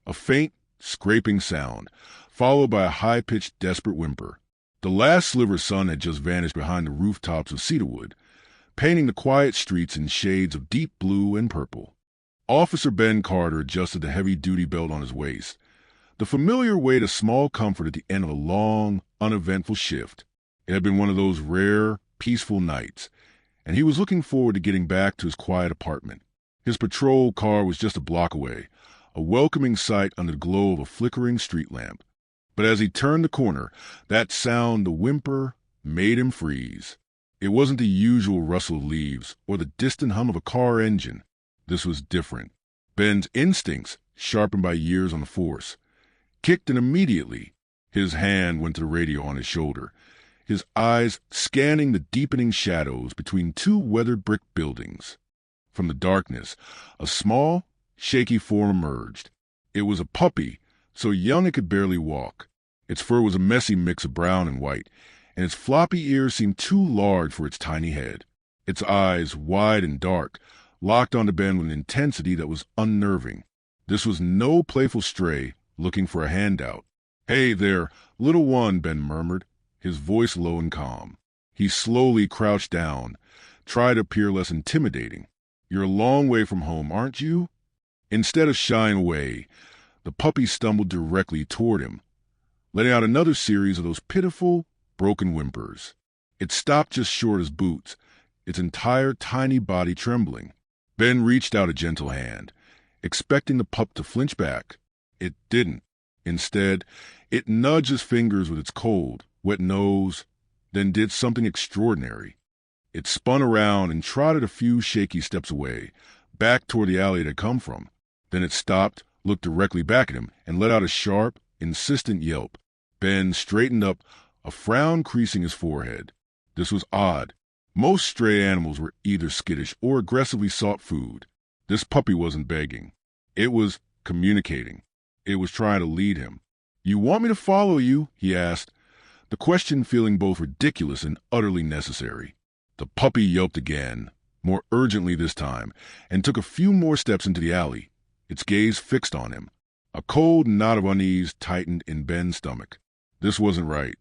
A faint, scraping sound, followed by a high-pitched, desperate whimper. The last sliver of sun had just vanished behind the rooftops of cedarwood, painting the quiet streets in shades of deep blue and purple. Officer Ben Carter adjusted the heavy-duty belt on his waist, the familiar weight of small comfort at the end of a long, uneventful shift. It had been one of those rare, peaceful nights, and he was looking forward to getting back to his quiet apartment. His patrol car was just a block away, a welcoming sight under the glow of a flickering street lamp. But as he turned the corner, that sound, the whimper, made him freeze. It wasn't the usual rustle of leaves or the distant hum of a car engine. This was different. Ben's instincts, sharpened by years on the force, kicked in immediately. His hand went to the radio on his shoulder, his eyes scanning the deepening shadows between two weathered brick buildings. From the darkness, a small, shaky form emerged. It was a puppy, so young it could barely walk. Its fur was a messy mix of brown and white, and its floppy ears seemed too large for its tiny head. Its eyes, wide and dark, locked onto Ben with an intensity that was unnerving. This was no playful stray looking for a handout. "Hey there, little one," Ben murmured, his voice low and calm. He slowly crouched down, tried to appear less intimidating. "You're a long way from home, aren't you?" Instead of shying away, the puppy stumbled directly toward him, letting out another series of those pitiful, broken whimpers. It stopped just short of his boots, its entire tiny body trembling. Ben reached out a gentle hand, expecting the pup to flinch back. It didn't. Instead, it nudged his fingers with its cold, wet nose, then did something extraordinary. It spun around and trotted a few shaky steps away, back toward the alley it had come from. Then it stopped, looked directly back at him, and let out a sharp, insistent yelp. Ben straightened up, a frown creasing his forehead. This was odd. Most stray animals were either skittish or aggressively sought food. This puppy wasn't begging. It was communicating. It was trying to lead him. "You want me to follow you?" he asked, the question feeling both ridiculous and utterly necessary. The puppy yelped again, more urgently this time, and took a few more steps into the alley, its gaze fixed on him. A cold knot of unease tightened in Ben's stomach. This wasn't right.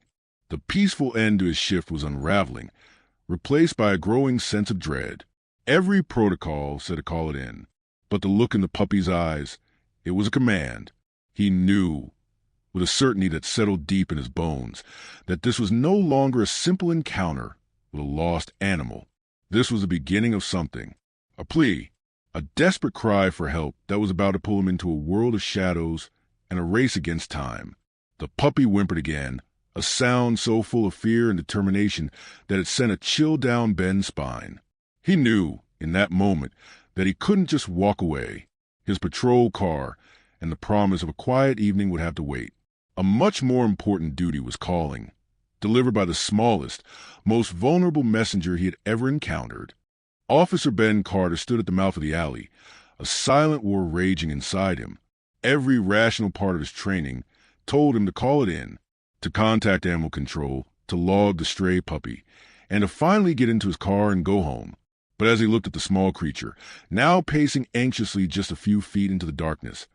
The peaceful end to his shift was unraveling, replaced by a growing sense of dread. Every protocol said to call it in, but the look in the puppy's eyes, it was a command. He knew, with a certainty that settled deep in his bones, that this was no longer a simple encounter with a lost animal. This was the beginning of something, a plea, a desperate cry for help that was about to pull him into a world of shadows and a race against time. The puppy whimpered again, a sound so full of fear and determination that it sent a chill down Ben's spine. He knew, in that moment, that he couldn't just walk away. His patrol car and the promise of a quiet evening would have to wait. A much more important duty was calling, delivered by the smallest, most vulnerable messenger he had ever encountered. Officer Ben Carter stood at the mouth of the alley, a silent war raging inside him. Every rational part of his training told him to call it in, to contact animal control, to log the stray puppy, and to finally get into his car and go home. But as he looked at the small creature, now pacing anxiously just a few feet into the darkness,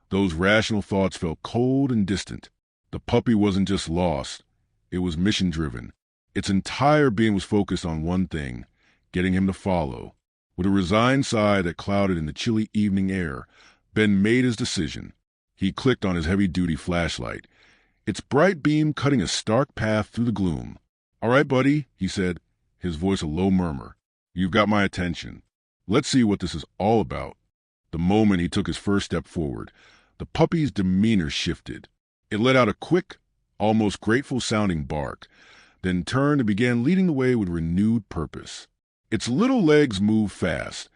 those rational thoughts felt cold and distant. The puppy wasn't just lost, it was mission-driven. Its entire being was focused on one thing, getting him to follow. With a resigned sigh that clouded in the chilly evening air, Ben made his decision. He clicked on his heavy-duty flashlight, its bright beam cutting a stark path through the gloom. "All right, buddy," he said, his voice a low murmur. "You've got my attention. Let's see what this is all about." The moment he took his first step forward, the puppy's demeanor shifted. It let out a quick, almost grateful-sounding bark, then turned and began leading the way with renewed purpose. Its little legs moved fast,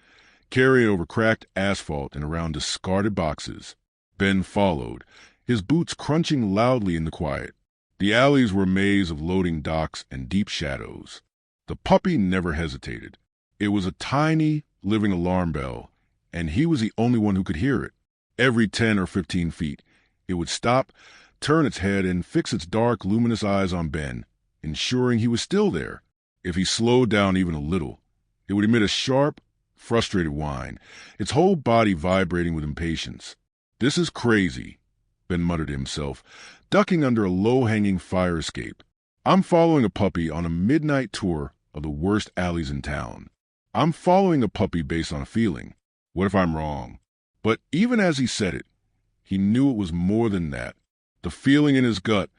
carrying over cracked asphalt and around discarded boxes. Ben followed, his boots crunching loudly in the quiet. The alleys were a maze of loading docks and deep shadows. The puppy never hesitated. It was a tiny, living alarm bell, and he was the only one who could hear it. Every 10 or 15 feet, it would stop, turn its head, and fix its dark, luminous eyes on Ben, ensuring he was still there. If he slowed down even a little, it would emit a sharp, frustrated whine, its whole body vibrating with impatience. "This is crazy," Ben muttered to himself, ducking under a low-hanging fire escape. "I'm following a puppy on a midnight tour of the worst alleys in town. I'm following a puppy based on a feeling. What if I'm wrong?" But even as he said it, he knew it was more than that. The feeling in his gut,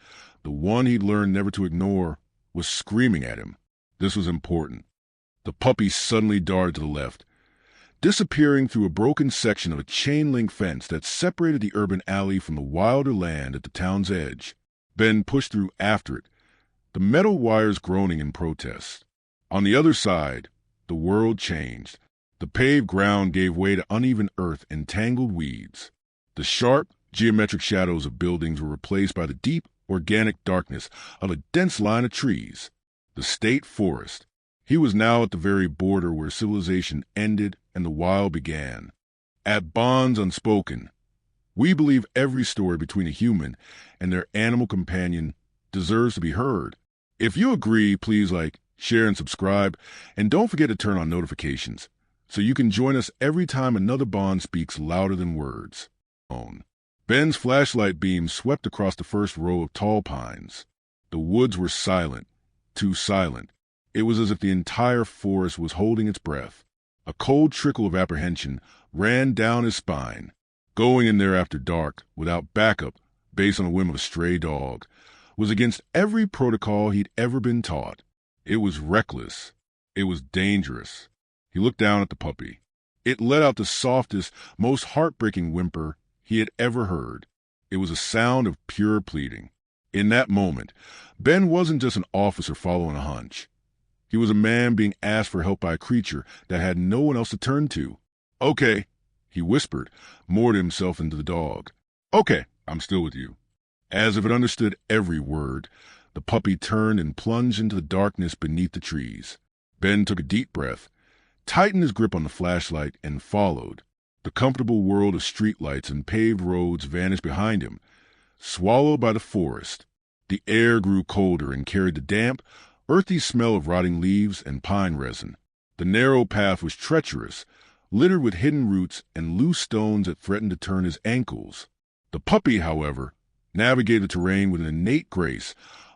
the one he'd learned never to ignore, was screaming at him. This was important. The puppy suddenly darted to the left, disappearing through a broken section of a chain-link fence that separated the urban alley from the wilder land at the town's edge. Ben pushed through after it, the metal wires groaning in protest. On the other side, the world changed. The paved ground gave way to uneven earth and tangled weeds. The sharp, geometric shadows of buildings were replaced by the deep, organic darkness of a dense line of trees. The state forest. He was now at the very border where civilization ended and the wild began. At Bonds Unspoken, we believe every story between a human and their animal companion deserves to be heard. If you agree, please like, share, and subscribe, and don't forget to turn on notifications so you can join us every time another bond speaks louder than words. Ben's flashlight beam swept across the first row of tall pines. The woods were silent, too silent. It was as if the entire forest was holding its breath. A cold trickle of apprehension ran down his spine. Going in there after dark, without backup, based on the whim of a stray dog, was against every protocol he'd ever been taught. It was reckless. It was dangerous. He looked down at the puppy. It let out the softest, most heartbreaking whimper he had ever heard. It was a sound of pure pleading. In that moment, Ben wasn't just an officer following a hunch. He was a man being asked for help by a creature that had no one else to turn to. "Okay," he whispered, more to himself than to the dog. "Okay, I'm still with you." As if it understood every word, the puppy turned and plunged into the darkness beneath the trees. Ben took a deep breath, tightened his grip on the flashlight, and followed. The comfortable world of streetlights and paved roads vanished behind him, swallowed by the forest. The air grew colder and carried the damp, earthy smell of rotting leaves and pine resin. The narrow path was treacherous, littered with hidden roots and loose stones that threatened to turn his ankles. The puppy, however, navigated the terrain with an innate grace,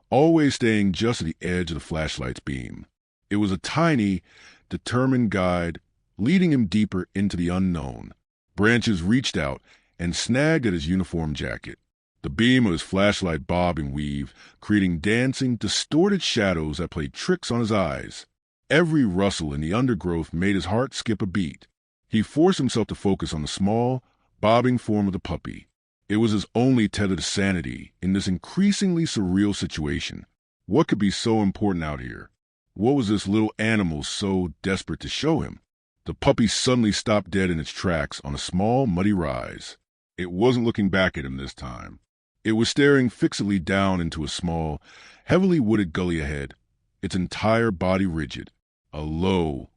always staying just at the edge of the flashlight's beam. It was a tiny, determined guide, leading him deeper into the unknown. Branches reached out and snagged at his uniform jacket. The beam of his flashlight bobbed and weaved, creating dancing, distorted shadows that played tricks on his eyes. Every rustle in the undergrowth made his heart skip a beat. He forced himself to focus on the small, bobbing form of the puppy. It was his only tether to sanity in this increasingly surreal situation. What could be so important out here? What was this little animal so desperate to show him? The puppy suddenly stopped dead in its tracks on a small, muddy rise. It wasn't looking back at him this time. It was staring fixedly down into a small, heavily wooded gully ahead, its entire body rigid. A low,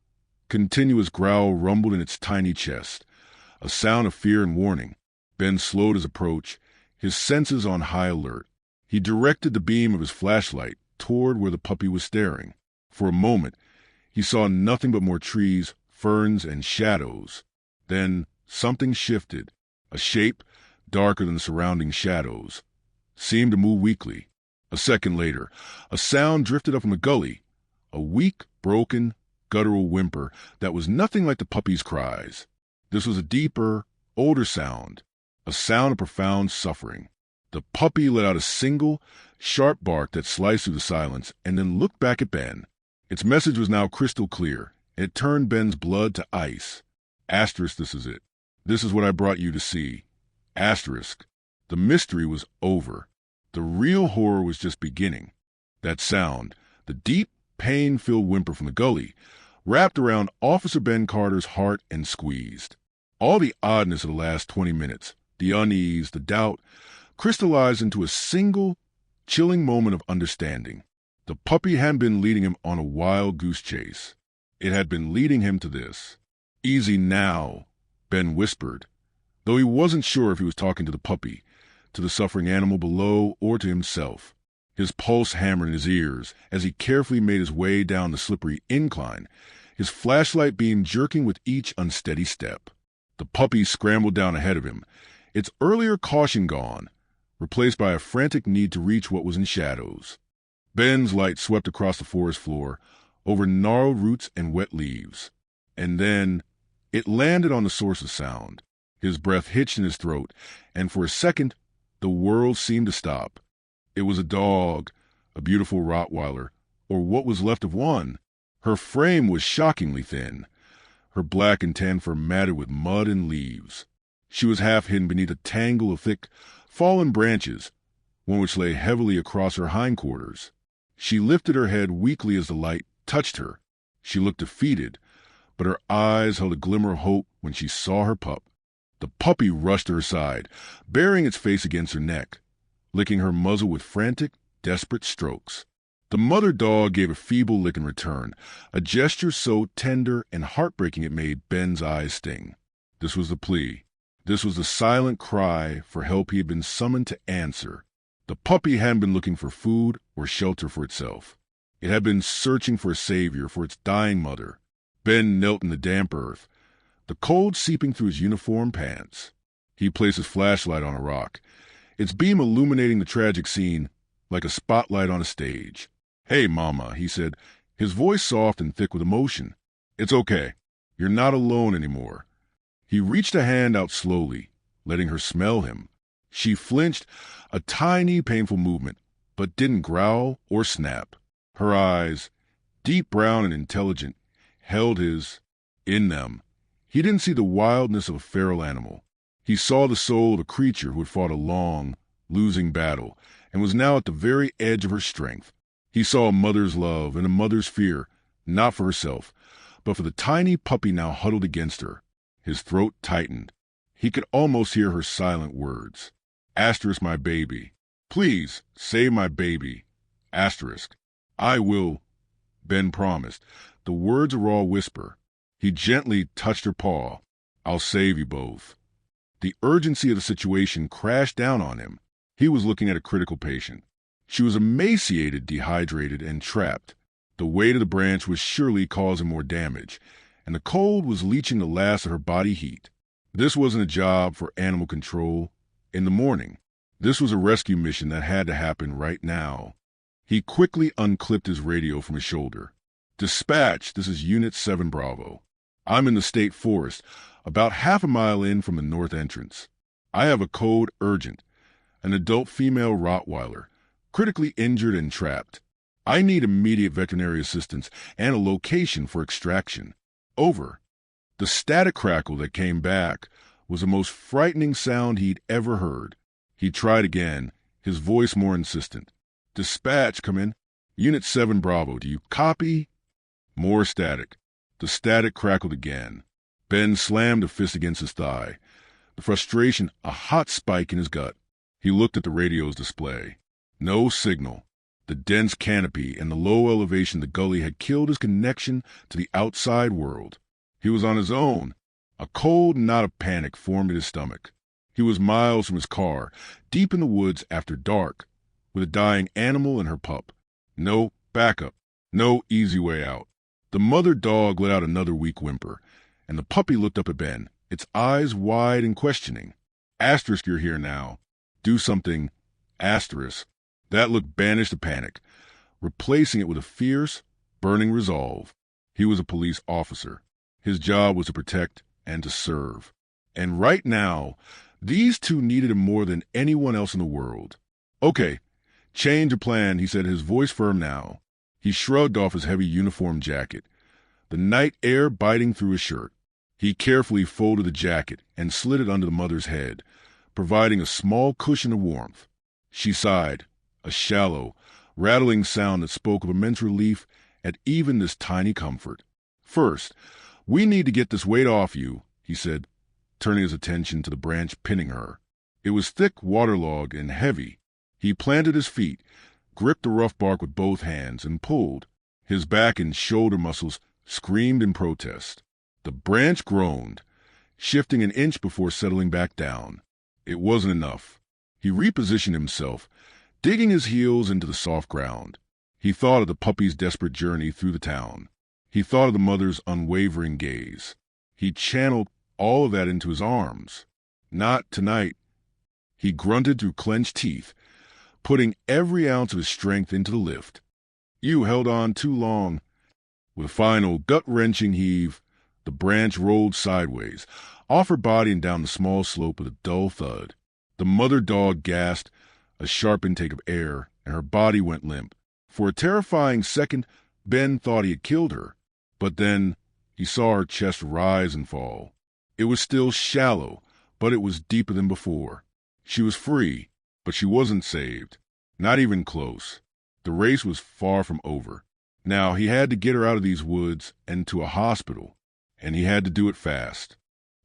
continuous growl rumbled in its tiny chest, a sound of fear and warning. Ben slowed his approach, his senses on high alert. He directed the beam of his flashlight toward where the puppy was staring. For a moment, he saw nothing but more trees, ferns, and shadows. Then something shifted. A shape, darker than the surrounding shadows, seemed to move weakly. A second later, a sound drifted up from the gully, a weak, broken, guttural whimper that was nothing like the puppy's cries. This was a deeper, older sound, a sound of profound suffering. The puppy let out a single, sharp bark that sliced through the silence and then looked back at Ben. Its message was now crystal clear, and it turned Ben's blood to ice. Asterisk, this is it. This is what I brought you to see. Asterisk. The mystery was over. The real horror was just beginning. That sound, the deep, pain-filled whimper from the gully, wrapped around Officer Ben Carter's heart and squeezed. All the oddness of the last 20 minutes, the unease, the doubt, crystallized into a single, chilling moment of understanding. The puppy hadn't been leading him on a wild goose chase. It had been leading him to this. "Easy now," Ben whispered, though he wasn't sure if he was talking to the puppy, to the suffering animal below, or to himself. His pulse hammered in his ears as he carefully made his way down the slippery incline, his flashlight beam jerking with each unsteady step. The puppy scrambled down ahead of him, its earlier caution gone, replaced by a frantic need to reach what was in shadows. Ben's light swept across the forest floor, over gnarled roots and wet leaves. And then it landed on the source of sound. His breath hitched in his throat, and for a second, the world seemed to stop. It was a dog, a beautiful Rottweiler, or what was left of one. Her frame was shockingly thin, her black and tan fur matted with mud and leaves. She was half hidden beneath a tangle of thick, fallen branches, one which lay heavily across her hindquarters. She lifted her head weakly as the light touched her. She looked defeated, but her eyes held a glimmer of hope when she saw her pup. The puppy rushed to her side, burying its face against her neck, licking her muzzle with frantic, desperate strokes. The mother dog gave a feeble lick in return, a gesture so tender and heartbreaking it made Ben's eyes sting. This was the plea. This was the silent cry for help he had been summoned to answer. The puppy hadn't been looking for food or shelter for itself. It had been searching for a savior for its dying mother. Ben knelt in the damp earth, the cold seeping through his uniform pants. He placed his flashlight on a rock, its beam illuminating the tragic scene like a spotlight on a stage. "Hey, Mama," he said, his voice soft and thick with emotion. "It's okay. You're not alone anymore." He reached a hand out slowly, letting her smell him. She flinched, a tiny, painful movement, but didn't growl or snap. Her eyes, deep brown and intelligent, held his in them. He didn't see the wildness of a feral animal. He saw the soul of a creature who had fought a long, losing battle and was now at the very edge of her strength. He saw a mother's love and a mother's fear, not for herself, but for the tiny puppy now huddled against her. His throat tightened. He could almost hear her silent words. "Asterisk my baby. Please, save my baby. Asterisk. I will," Ben promised, the words a raw whisper. He gently touched her paw. "I'll save you both." The urgency of the situation crashed down on him. He was looking at a critical patient. She was emaciated, dehydrated, and trapped. The weight of the branch was surely causing more damage, and the cold was leaching the last of her body heat. This wasn't a job for animal control in the morning. This was a rescue mission that had to happen right now. He quickly unclipped his radio from his shoulder. "Dispatch, this is Unit 7 Bravo. I'm in the state forest, about half a mile in from the north entrance. I have a code urgent. An adult female Rottweiler, critically injured and trapped. I need immediate veterinary assistance and a location for extraction. Over." The static crackle that came back was the most frightening sound he'd ever heard. He tried again, his voice more insistent. "Dispatch, come in. Unit 7 Bravo, do you copy?" More static. The static crackled again. Ben slammed a fist against his thigh, the frustration a hot spike in his gut. He looked at the radio's display. No signal. The dense canopy and the low elevation of the gully had killed his connection to the outside world. He was on his own. A cold knot of panic formed in his stomach. He was miles from his car, deep in the woods after dark, with a dying animal and her pup. No backup, no easy way out. The mother dog let out another weak whimper, and the puppy looked up at Ben, its eyes wide and questioning. "Asterisk, you're here now. Do something. Asterisk." That look banished the panic, replacing it with a fierce, burning resolve. He was a police officer. His job was to protect and to serve. And right now, these two needed him more than anyone else in the world. "Okay, change of plan," he said, his voice firm now. He shrugged off his heavy uniform jacket, the night air biting through his shirt. He carefully folded the jacket and slid it under the mother's head, providing a small cushion of warmth. She sighed, a shallow, rattling sound that spoke of immense relief at even this tiny comfort. "First, we need to get this weight off you," he said, turning his attention to the branch pinning her. It was thick, waterlogged, and heavy. He planted his feet, gripped the rough bark with both hands, and pulled. His back and shoulder muscles screamed in protest. The branch groaned, shifting an inch before settling back down. It wasn't enough. He repositioned himself, digging his heels into the soft ground. He thought of the puppy's desperate journey through the town. He thought of the mother's unwavering gaze. He channeled all of that into his arms. Not tonight, He grunted through clenched teeth, putting every ounce of his strength into the lift. You held on too long. With a final gut-wrenching heave, the branch rolled sideways, off her body and down the small slope with a dull thud. The mother dog gasped, a sharp intake of air, and her body went limp. For a terrifying second, Ben thought he had killed her, but then he saw her chest rise and fall. It was still shallow, but it was deeper than before. She was free, but she wasn't saved. Not even close. The race was far from over. Now he had to get her out of these woods and to a hospital, and he had to do it fast.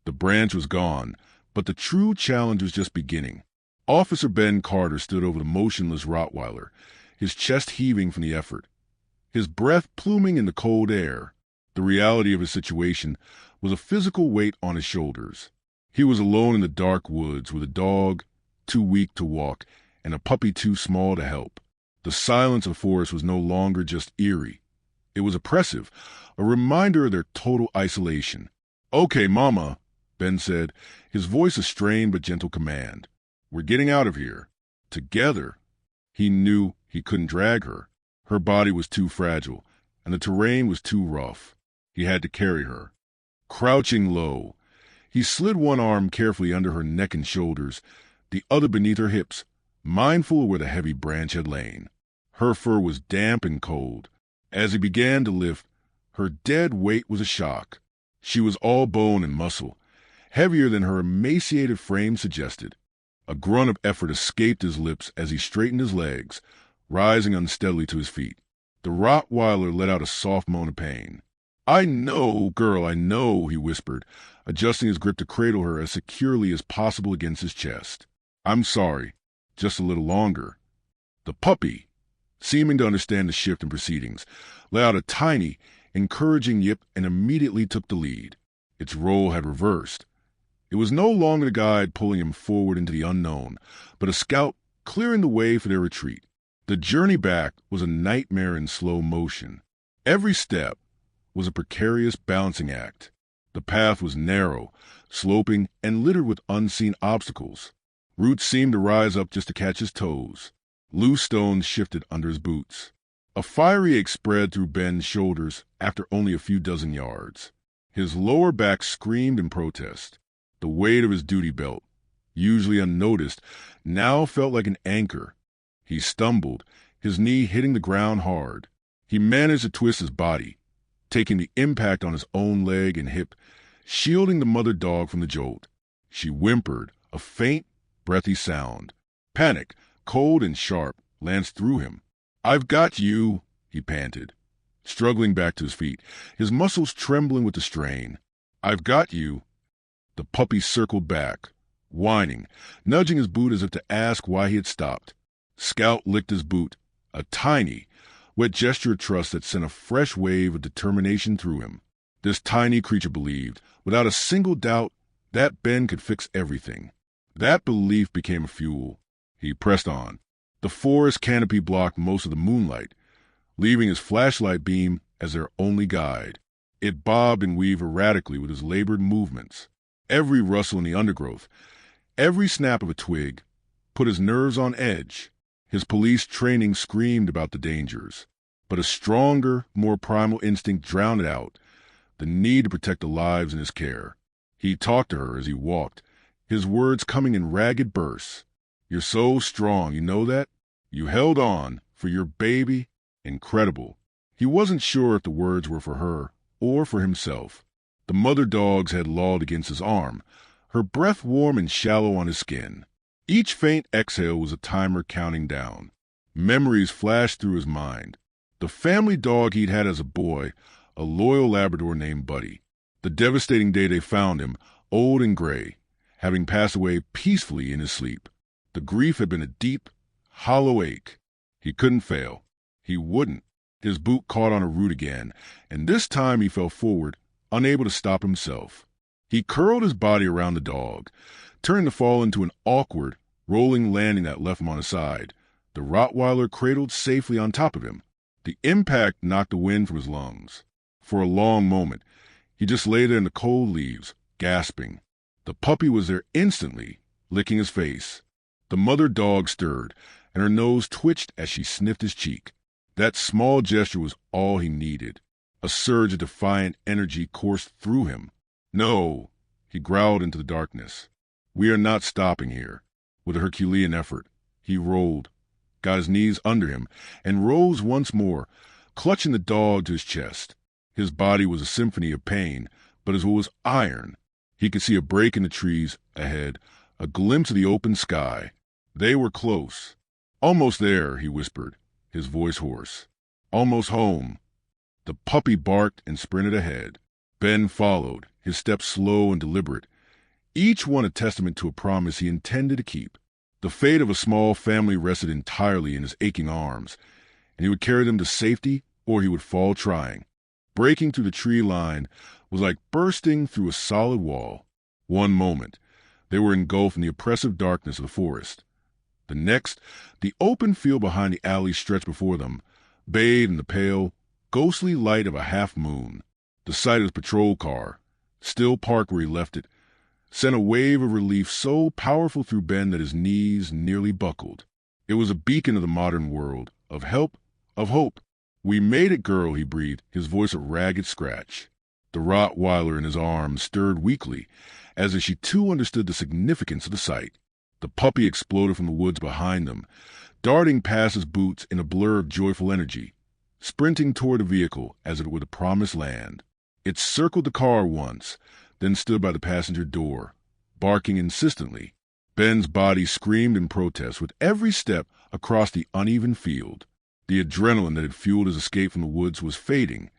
The branch was gone, but the true challenge was just beginning. Officer Ben Carter stood over the motionless Rottweiler, his chest heaving from the effort, his breath pluming in the cold air. The reality of his situation was a physical weight on his shoulders. He was alone in the dark woods with a dog too weak to walk and a puppy too small to help. The silence of the forest was no longer just eerie. It was oppressive, a reminder of their total isolation. "Okay, Mama," Ben said, his voice a strained but gentle command. "We're getting out of here. Together." He knew he couldn't drag her. Her body was too fragile, and the terrain was too rough. He had to carry her. Crouching low, he slid one arm carefully under her neck and shoulders, the other beneath her hips, mindful of where the heavy branch had lain. Her fur was damp and cold. As he began to lift, her dead weight was a shock. She was all bone and muscle, heavier than her emaciated frame suggested. A grunt of effort escaped his lips as he straightened his legs, rising unsteadily to his feet. The Rottweiler let out a soft moan of pain. "I know, girl, I know," he whispered, adjusting his grip to cradle her as securely as possible against his chest. "I'm sorry. Just a little longer." The puppy, seeming to understand the shift in proceedings, let out a tiny, encouraging yip and immediately took the lead. Its role had reversed. It was no longer the guide pulling him forward into the unknown, but a scout clearing the way for their retreat. The journey back was a nightmare in slow motion. Every step was a precarious balancing act. The path was narrow, sloping, and littered with unseen obstacles. Roots seemed to rise up just to catch his toes. Loose stones shifted under his boots. A fiery ache spread through Ben's shoulders after only a few dozen yards. His lower back screamed in protest. The weight of his duty belt, usually unnoticed, now felt like an anchor. He stumbled, his knee hitting the ground hard. He managed to twist his body, taking the impact on his own leg and hip, shielding the mother dog from the jolt. She whimpered, a faint, breathy sound. Panic, cold and sharp, lanced through him. "I've got you," he panted, struggling back to his feet, his muscles trembling with the strain. "I've got you." The puppy circled back, whining, nudging his boot as if to ask why he had stopped. Scout licked his boot, a tiny, wet gesture of trust that sent a fresh wave of determination through him. This tiny creature believed, without a single doubt, that Ben could fix everything. That belief became a fuel. He pressed on. The forest canopy blocked most of the moonlight, leaving his flashlight beam as their only guide. It bobbed and weaved erratically with his labored movements. Every rustle in the undergrowth, every snap of a twig, put his nerves on edge. His police training screamed about the dangers, but a stronger, more primal instinct drowned it out, the need to protect the lives in his care. He talked to her as he walked, his words coming in ragged bursts. "You're so strong, you know that? You held on for your baby. Incredible." He wasn't sure if the words were for her or for himself. The mother dog's head lolled against his arm, her breath warm and shallow on his skin. Each faint exhale was a timer counting down. Memories flashed through his mind. The family dog he'd had as a boy, a loyal Labrador named Buddy. The devastating day they found him, old and gray, having passed away peacefully in his sleep. The grief had been a deep, hollow ache. He couldn't fail. He wouldn't. His boot caught on a root again, and this time he fell forward, unable to stop himself. He curled his body around the dog, turning to fall into an awkward, rolling landing that left him on his side. The Rottweiler cradled safely on top of him. The impact knocked the wind from his lungs. For a long moment, he just lay there in the cold leaves, gasping. The puppy was there instantly, licking his face. The mother dog stirred, and her nose twitched as she sniffed his cheek. That small gesture was all he needed. A surge of defiant energy coursed through him. "No," he growled into the darkness. "We are not stopping here." With a Herculean effort, he rolled, got his knees under him, and rose once more, clutching the dog to his chest. His body was a symphony of pain, but his will was iron. He could see a break in the trees ahead, a glimpse of the open sky. They were close. "Almost there," he whispered, his voice hoarse. "Almost home." The puppy barked and sprinted ahead. Ben followed, his steps slow and deliberate, each one a testament to a promise he intended to keep. The fate of a small family rested entirely in his aching arms, and he would carry them to safety or he would fall trying. Breaking through the tree line was like bursting through a solid wall. One moment, they were engulfed in the oppressive darkness of the forest. The next, the open field behind the alley stretched before them, bathed in the pale, ghostly light of a half-moon. The sight of his patrol car, still parked where he left it, sent a wave of relief so powerful through Ben that his knees nearly buckled. It was a beacon of the modern world, of help, of hope. "We made it, girl," he breathed, his voice a ragged scratch. The Rottweiler in his arms stirred weakly, as if she too understood the significance of the sight. The puppy exploded from the woods behind them, darting past his boots in a blur of joyful energy, sprinting toward the vehicle as if it were the promised land. It circled the car once, then stood by the passenger door, barking insistently. Ben's body screamed in protest with every step across the uneven field. The adrenaline that had fueled his escape from the woods was fading,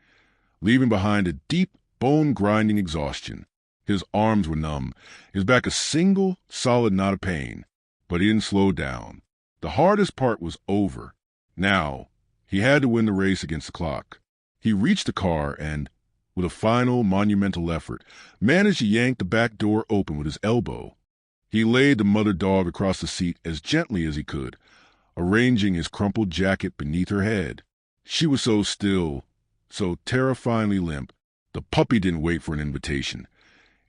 leaving behind a deep, bone-grinding exhaustion. His arms were numb, his back a single, solid knot of pain. But he didn't slow down. The hardest part was over. Now, he had to win the race against the clock. He reached the car and, with a final, monumental effort, managed to yank the back door open with his elbow. He laid the mother dog across the seat as gently as he could, arranging his crumpled jacket beneath her head. She was so still, so terrifyingly limp. The puppy didn't wait for an invitation.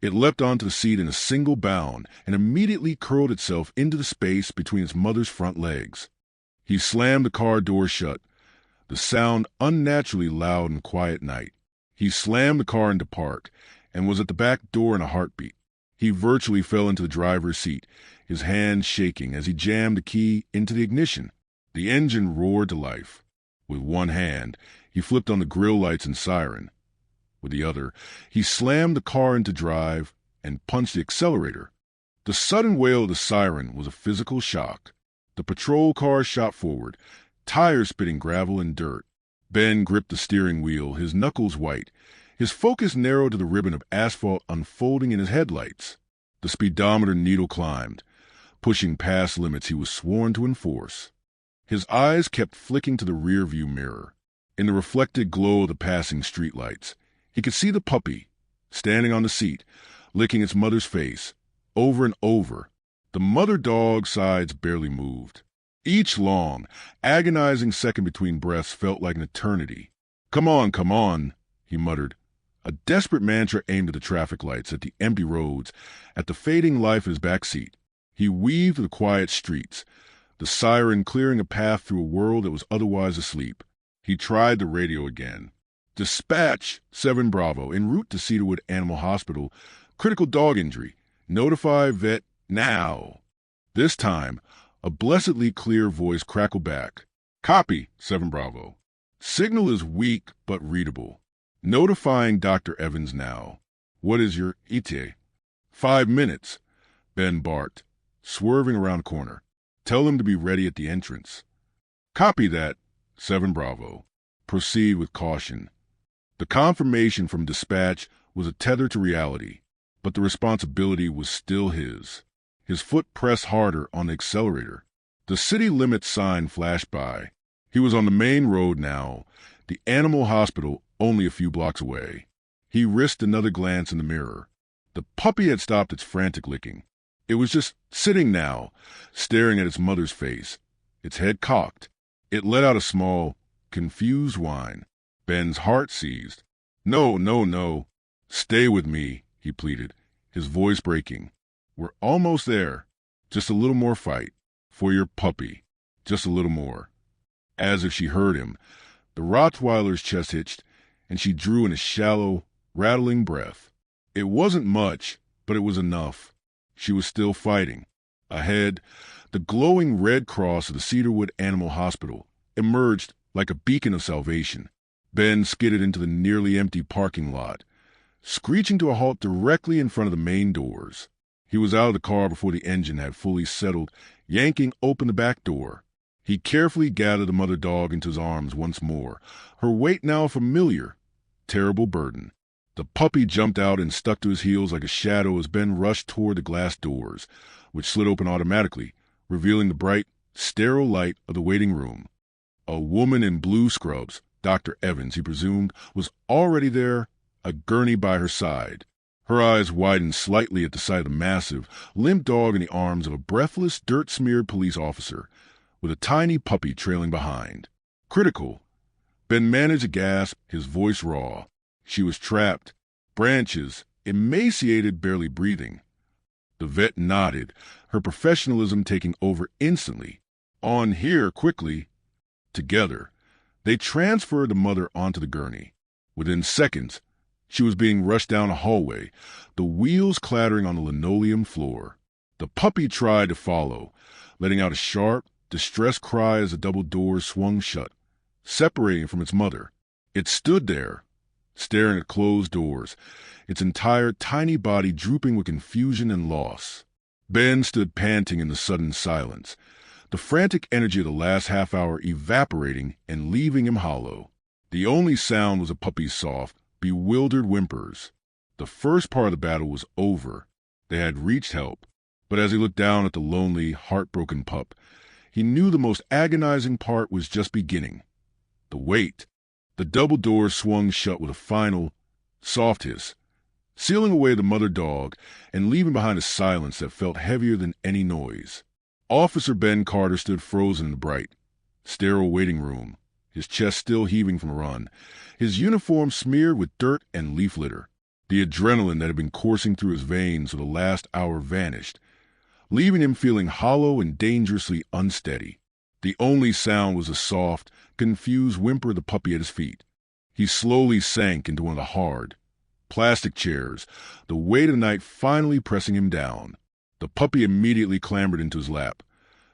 It leapt onto the seat in a single bound and immediately curled itself into the space between its mother's front legs. He slammed the car door shut, the sound unnaturally loud in quiet night. He slammed the car into park and was at the back door in a heartbeat. He virtually fell into the driver's seat, his hand shaking as he jammed the key into the ignition. The engine roared to life. With one hand, he flipped on the grille lights and siren. With the other, he slammed the car into drive and punched the accelerator. The sudden wail of the siren was a physical shock. The patrol car shot forward, tires spitting gravel and dirt. Ben gripped the steering wheel, his knuckles white, his focus narrowed to the ribbon of asphalt unfolding in his headlights. The speedometer needle climbed, pushing past limits he was sworn to enforce. His eyes kept flicking to the rearview mirror. In the reflected glow of the passing streetlights, he could see the puppy, standing on the seat, licking its mother's face, over and over. The mother dog's sides barely moved. Each long, agonizing second between breaths felt like an eternity. Come on," he muttered, a desperate mantra aimed at the traffic lights, at the empty roads, at the fading life in his back seat. He weaved through the quiet streets, the siren clearing a path through a world that was otherwise asleep. He tried the radio again. "Dispatch 7 Bravo, en route to Cedarwood Animal Hospital. Critical dog injury. Notify vet now." This time, a blessedly clear voice crackled back. "Copy, 7 Bravo. Signal is weak but readable. Notifying Dr. Evans now. What is your ETA?" 5 minutes, Ben barked, swerving around a corner. "Tell them to be ready at the entrance." "Copy that, 7 Bravo. Proceed with caution." The confirmation from dispatch was a tether to reality, but the responsibility was still his. His foot pressed harder on the accelerator. The city limits sign flashed by. He was on the main road now, the animal hospital only a few blocks away. He risked another glance in the mirror. The puppy had stopped its frantic licking. It was just sitting now, staring at its mother's face, its head cocked. It let out a small, confused whine. Ben's heart seized. No. Stay with me," he pleaded, his voice breaking. "We're almost there. Just a little more fight." For your puppy. Just a little more. As if she heard him, the Rottweiler's chest hitched, and she drew in a shallow, rattling breath. It wasn't much, but it was enough. She was still fighting. Ahead, the glowing red cross of the Cedarwood Animal Hospital emerged like a beacon of salvation. Ben skidded into the nearly empty parking lot, screeching to a halt directly in front of the main doors. He was out of the car before the engine had fully settled, yanking open the back door. He carefully gathered the mother dog into his arms once more, her weight now a familiar, terrible burden. The puppy jumped out and stuck to his heels like a shadow as Ben rushed toward the glass doors, which slid open automatically, revealing the bright, sterile light of the waiting room. A woman in blue scrubs, Dr. Evans, he presumed, was already there, a gurney by her side. Her eyes widened slightly at the sight of the massive, limp dog in the arms of a breathless, dirt-smeared police officer, with a tiny puppy trailing behind. Critical. Ben managed to gasp, his voice raw. She was trapped. Branches, emaciated, barely breathing. The vet nodded, her professionalism taking over instantly. On here, quickly. Together, they transferred the mother onto the gurney. Within seconds, she was being rushed down a hallway, the wheels clattering on the linoleum floor. The puppy tried to follow, letting out a sharp, distressed cry as the double doors swung shut, separating from its mother. It stood there, staring at closed doors, its entire tiny body drooping with confusion and loss. Ben stood panting in the sudden silence, the frantic energy of the last half hour evaporating and leaving him hollow. The only sound was a puppy's soft, bewildered whimpers. The first part of the battle was over. They had reached help, but as he looked down at the lonely, heartbroken pup, he knew the most agonizing part was just beginning. The wait. The double doors swung shut with a final, soft hiss, sealing away the mother dog and leaving behind a silence that felt heavier than any noise. Officer Ben Carter stood frozen in the bright, sterile waiting room, his chest still heaving from a run, his uniform smeared with dirt and leaf litter. The adrenaline that had been coursing through his veins for the last hour vanished, leaving him feeling hollow and dangerously unsteady. The only sound was a soft, confused whimper of the puppy at his feet. He slowly sank into one of the hard, plastic chairs, the weight of the night finally pressing him down. The puppy immediately clambered into his lap,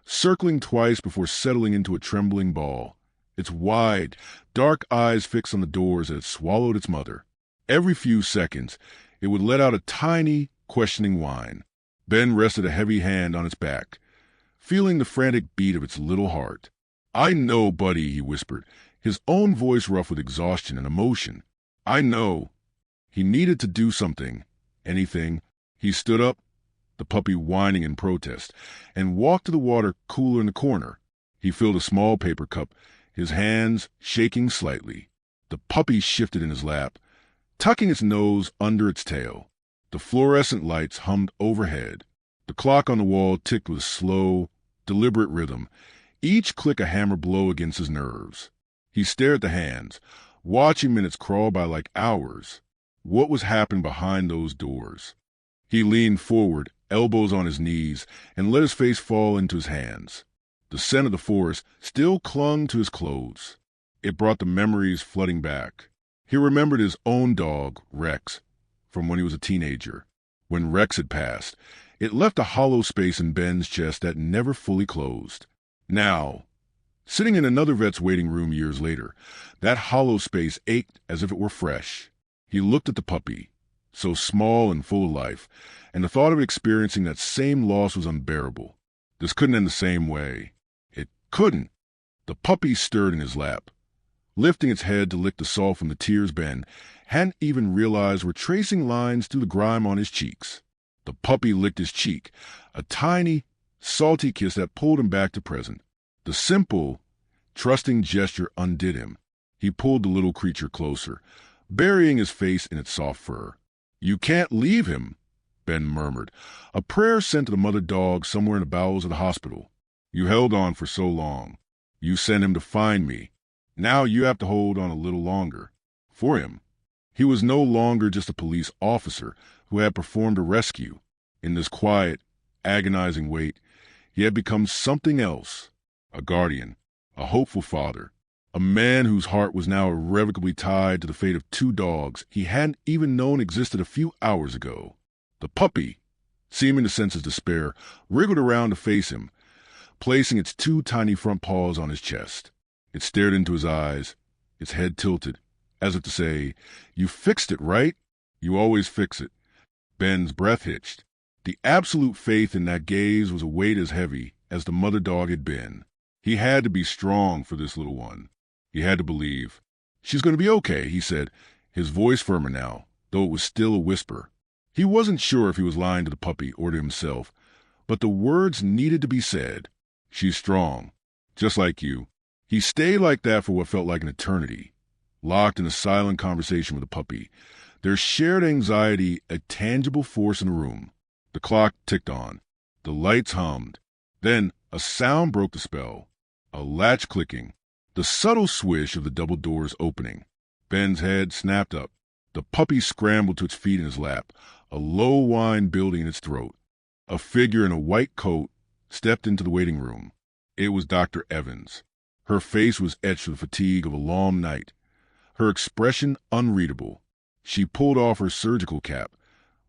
circling twice before settling into a trembling ball, its wide, dark eyes fixed on the doors that had swallowed its mother. Every few seconds, it would let out a tiny, questioning whine. Ben rested a heavy hand on its back, feeling the frantic beat of its little heart. "I know, buddy," he whispered, his own voice rough with exhaustion and emotion. "I know." He needed to do something, anything. He stood up, the puppy whining in protest, and walked to the water cooler in the corner. He filled a small paper cup, his hands shaking slightly. The puppy shifted in his lap, tucking its nose under its tail. The fluorescent lights hummed overhead. The clock on the wall ticked with slow, deliberate rhythm, each click a hammer blow against his nerves. He stared at the hands, watching minutes crawl by like hours. What was happening behind those doors? He leaned forward, elbows on his knees, and let his face fall into his hands. The scent of the forest still clung to his clothes. It brought the memories flooding back. He remembered his own dog, Rex, from when he was a teenager. When Rex had passed, it left a hollow space in Ben's chest that never fully closed. Now, sitting in another vet's waiting room years later, that hollow space ached as if it were fresh. He looked at the puppy, so small and full of life, and the thought of experiencing that same loss was unbearable. This couldn't end the same way. It couldn't. The puppy stirred in his lap, lifting its head to lick the salt from the tears Ben hadn't even realized were tracing lines through the grime on his cheeks. The puppy licked his cheek, a tiny, salty kiss that pulled him back to present. The simple, trusting gesture undid him. He pulled the little creature closer, burying his face in its soft fur. "You can't leave him," Ben murmured, a prayer sent to the mother dog somewhere in the bowels of the hospital. "You held on for so long. You sent him to find me. Now you have to hold on a little longer. For him." He was no longer just a police officer who had performed a rescue. In this quiet, agonizing wait, He had become something else, a guardian, a hopeful father, a man whose heart was now irrevocably tied to the fate of two dogs he hadn't even known existed a few hours ago. The puppy, seeming to sense his despair, wriggled around to face him, placing its two tiny front paws on his chest. It stared into his eyes, its head tilted, as if to say, "You fixed it, right? You always fix it." Ben's breath hitched. The absolute faith in that gaze was a weight as heavy as the mother dog had been. He had to be strong for this little one. He had to believe. "She's going to be okay," he said, his voice firmer now, though it was still a whisper. He wasn't sure if he was lying to the puppy or to himself, but the words needed to be said. "She's strong, just like you." He stayed like that for what felt like an eternity, locked in a silent conversation with the puppy, their shared anxiety a tangible force in the room. The clock ticked on. The lights hummed. Then a sound broke the spell. A latch clicking. The subtle swish of the double doors opening. Ben's head snapped up. The puppy scrambled to its feet in his lap, a low whine building in its throat. A figure in a white coat stepped into the waiting room. It was Dr. Evans. Her face was etched with the fatigue of a long night, her expression unreadable. She pulled off her surgical cap,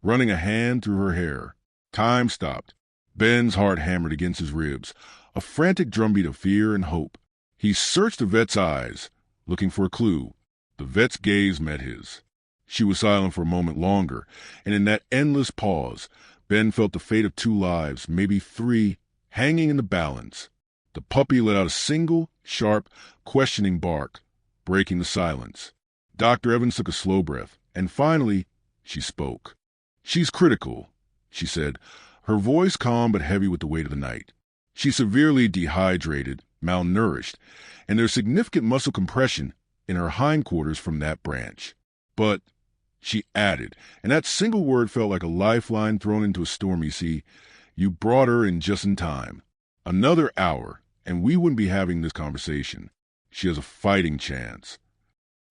running a hand through her hair. Time stopped. Ben's heart hammered against his ribs, a frantic drumbeat of fear and hope. He searched the vet's eyes, looking for a clue. The vet's gaze met his. She was silent for a moment longer, and in that endless pause, Ben felt the fate of two lives, maybe three, hanging in the balance. The puppy let out a single, sharp, questioning bark, breaking the silence. Dr. Evans took a slow breath, and finally, she spoke. "She's critical," she said, her voice calm but heavy with the weight of the night. "She's severely dehydrated, malnourished, and there's significant muscle compression in her hindquarters from that branch. But," she added, and that single word felt like a lifeline thrown into a storm. "You see, you brought her in just in time. Another hour, and we wouldn't be having this conversation. She has a fighting chance."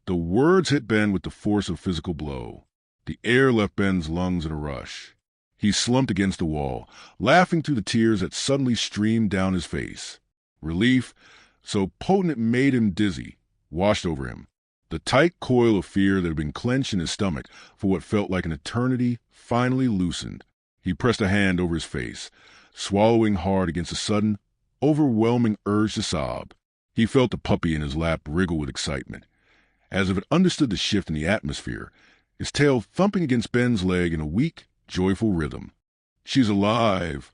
The words hit Ben with the force of physical blow. The air left Ben's lungs in a rush. He slumped against the wall, laughing through the tears that suddenly streamed down his face. Relief, so potent it made him dizzy, washed over him. The tight coil of fear that had been clenched in his stomach for what felt like an eternity finally loosened. He pressed a hand over his face, swallowing hard against a sudden, overwhelming urge to sob. He felt the puppy in his lap wriggle with excitement, as if it understood the shift in the atmosphere, its tail thumping against Ben's leg in a weak, joyful rhythm. "She's alive,"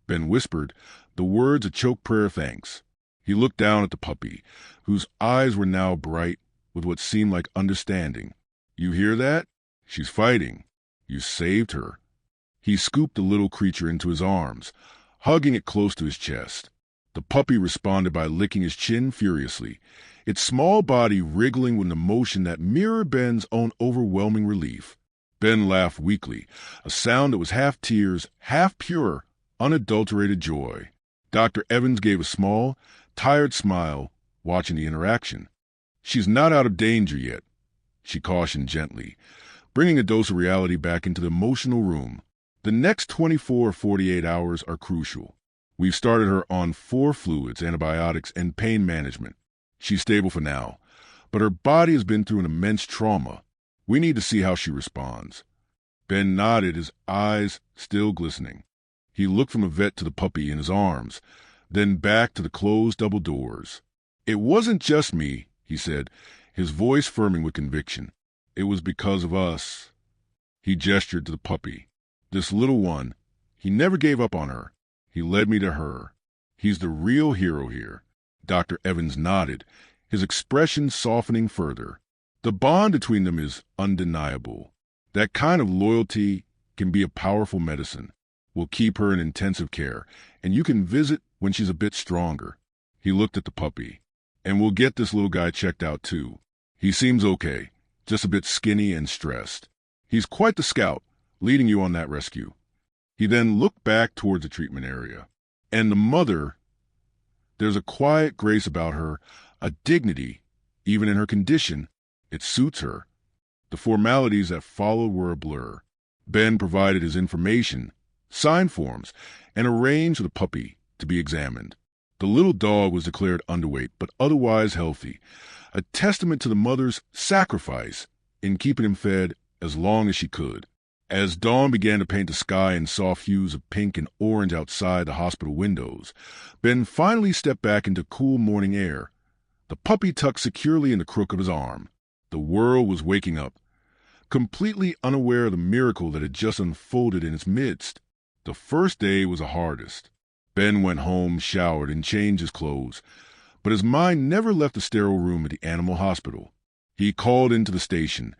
Ben whispered, the words a choked prayer of thanks. He looked down at the puppy, whose eyes were now bright with what seemed like understanding. "You hear that? She's fighting. You saved her." He scooped the little creature into his arms, hugging it close to his chest. The puppy responded by licking his chin furiously, its small body wriggling with an emotion that mirrored Ben's own overwhelming relief. Ben laughed weakly, a sound that was half tears, half pure, unadulterated joy. Dr. Evans gave a small, tired smile, watching the interaction. "She's not out of danger yet," she cautioned gently, bringing a dose of reality back into the emotional room. "The next 24 or 48 hours are crucial. We've started her on 4 fluids, antibiotics, and pain management. She's stable for now, but her body has been through an immense trauma. We need to see how she responds." Ben nodded, his eyes still glistening. He looked from the vet to the puppy in his arms, then back to the closed double doors. "It wasn't just me," he said, his voice firming with conviction. "It was because of us." He gestured to the puppy. "This little one, he never gave up on her. He led me to her. He's the real hero here." Dr. Evans nodded, his expression softening further. "The bond between them is undeniable. That kind of loyalty can be a powerful medicine. We'll keep her in intensive care, and you can visit when she's a bit stronger." He looked at the puppy. "And we'll get this little guy checked out too. He seems okay, just a bit skinny and stressed. He's quite the scout, leading you on that rescue." He then looked back towards the treatment area. "And the mother, there's a quiet grace about her, a dignity, even in her condition. It suits her." The formalities that followed were a blur. Ben provided his information, signed forms, and arranged for the puppy to be examined. The little dog was declared underweight, but otherwise healthy, a testament to the mother's sacrifice in keeping him fed as long as she could. As dawn began to paint the sky in soft hues of pink and orange outside the hospital windows, Ben finally stepped back into cool morning air, the puppy tucked securely in the crook of his arm. The world was waking up, completely unaware of the miracle that had just unfolded in its midst. The first day was the hardest. Ben went home, showered, and changed his clothes, but his mind never left the sterile room at the animal hospital. He called into the station,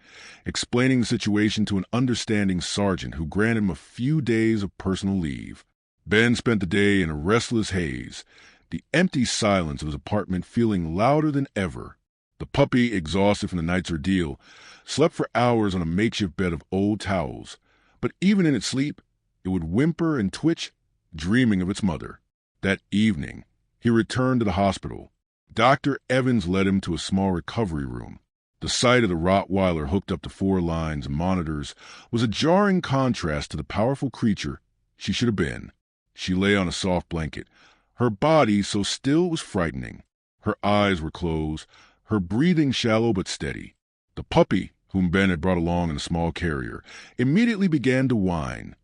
explaining the situation to an understanding sergeant who granted him a few days of personal leave. Ben spent the day in a restless haze, the empty silence of his apartment feeling louder than ever. The puppy, exhausted from the night's ordeal, slept for hours on a makeshift bed of old towels, but even in its sleep, it would whimper and twitch, dreaming of its mother. That evening, he returned to the hospital. Dr. Evans led him to a small recovery room. The sight of the Rottweiler hooked up to 4 lines and monitors was a jarring contrast to the powerful creature she should have been. She lay on a soft blanket, her body so still it was frightening. Her eyes were closed, her breathing shallow but steady. The puppy, whom Ben had brought along in a small carrier, immediately began to whine,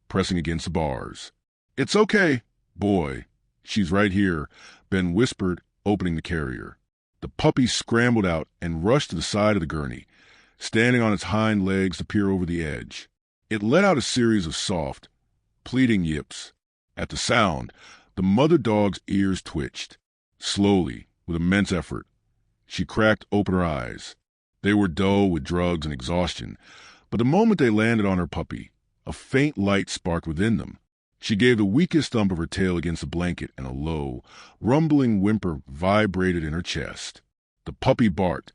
pressing against the bars. "It's okay, boy. She's right here," Ben whispered, opening the carrier. The puppy scrambled out and rushed to the side of the gurney, standing on its hind legs to peer over the edge. It let out a series of soft, pleading yips. At the sound, the mother dog's ears twitched. Slowly, with immense effort, she cracked open her eyes. They were dull with drugs and exhaustion, but the moment they landed on her puppy, a faint light sparked within them. She gave the weakest thump of her tail against the blanket, and a low, rumbling whimper vibrated in her chest. The puppy barked,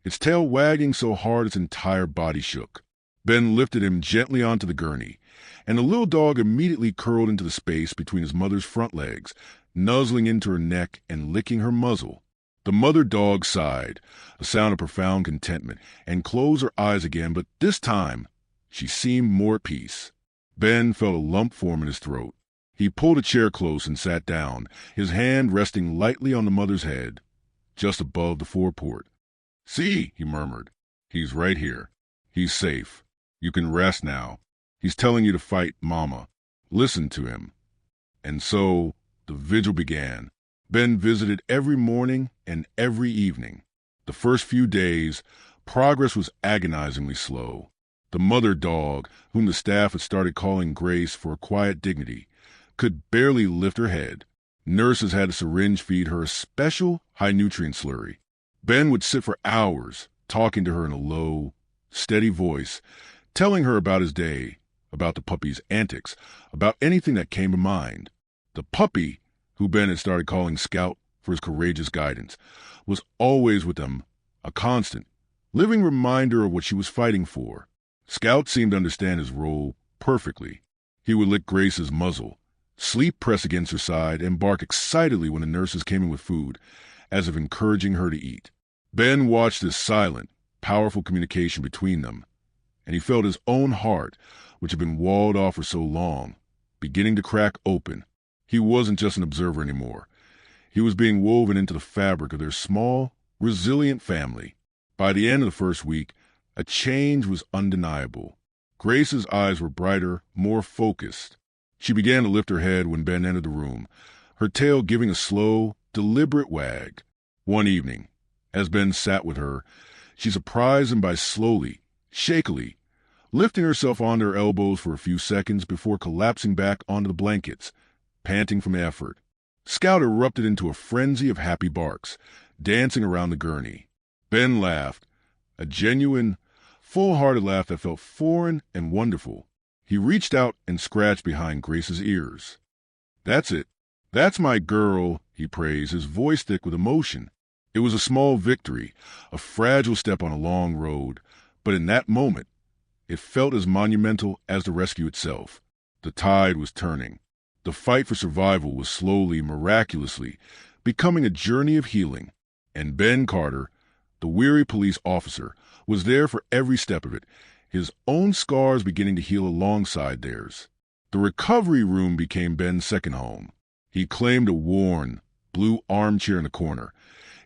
its tail wagging so hard its entire body shook. Ben lifted him gently onto the gurney, and the little dog immediately curled into the space between his mother's front legs, nuzzling into her neck and licking her muzzle. The mother dog sighed, a sound of profound contentment, and closed her eyes again, but this time she seemed more at peace. Ben felt a lump form in his throat. He pulled a chair close and sat down, his hand resting lightly on the mother's head, just above the foreport. "See," he murmured. "He's right here. He's safe. You can rest now. He's telling you to fight Mama. Listen to him." And so the vigil began. Ben visited every morning and every evening. The first few days, progress was agonizingly slow. The mother dog, whom the staff had started calling Grace for a quiet dignity, could barely lift her head. Nurses had to syringe feed her a special high-nutrient slurry. Ben would sit for hours, talking to her in a low, steady voice, telling her about his day, about the puppy's antics, about anything that came to mind. The puppy, who Ben had started calling Scout for his courageous guidance, was always with them, a constant, living reminder of what she was fighting for. Scout seemed to understand his role perfectly. He would lick Grace's muzzle, sleep press against her side, and bark excitedly when the nurses came in with food, as if encouraging her to eat. Ben watched this silent, powerful communication between them, and he felt his own heart, which had been walled off for so long, beginning to crack open. He wasn't just an observer anymore. He was being woven into the fabric of their small, resilient family. By the end of the first week, a change was undeniable. Grace's eyes were brighter, more focused. She began to lift her head when Ben entered the room, her tail giving a slow, deliberate wag. One evening, as Ben sat with her, she surprised him by slowly, shakily, lifting herself onto her elbows for a few seconds before collapsing back onto the blankets, panting from effort. Scout erupted into a frenzy of happy barks, dancing around the gurney. Ben laughed, a genuine, full-hearted laugh that felt foreign and wonderful. He reached out and scratched behind Grace's ears. "That's it. That's my girl," he praised, his voice thick with emotion. It was a small victory, a fragile step on a long road, but in that moment, it felt as monumental as the rescue itself. The tide was turning. The fight for survival was slowly, miraculously, becoming a journey of healing. And Ben Carter, the weary police officer, was there for every step of it, his own scars beginning to heal alongside theirs. The recovery room became Ben's second home. He claimed a worn, blue armchair in the corner,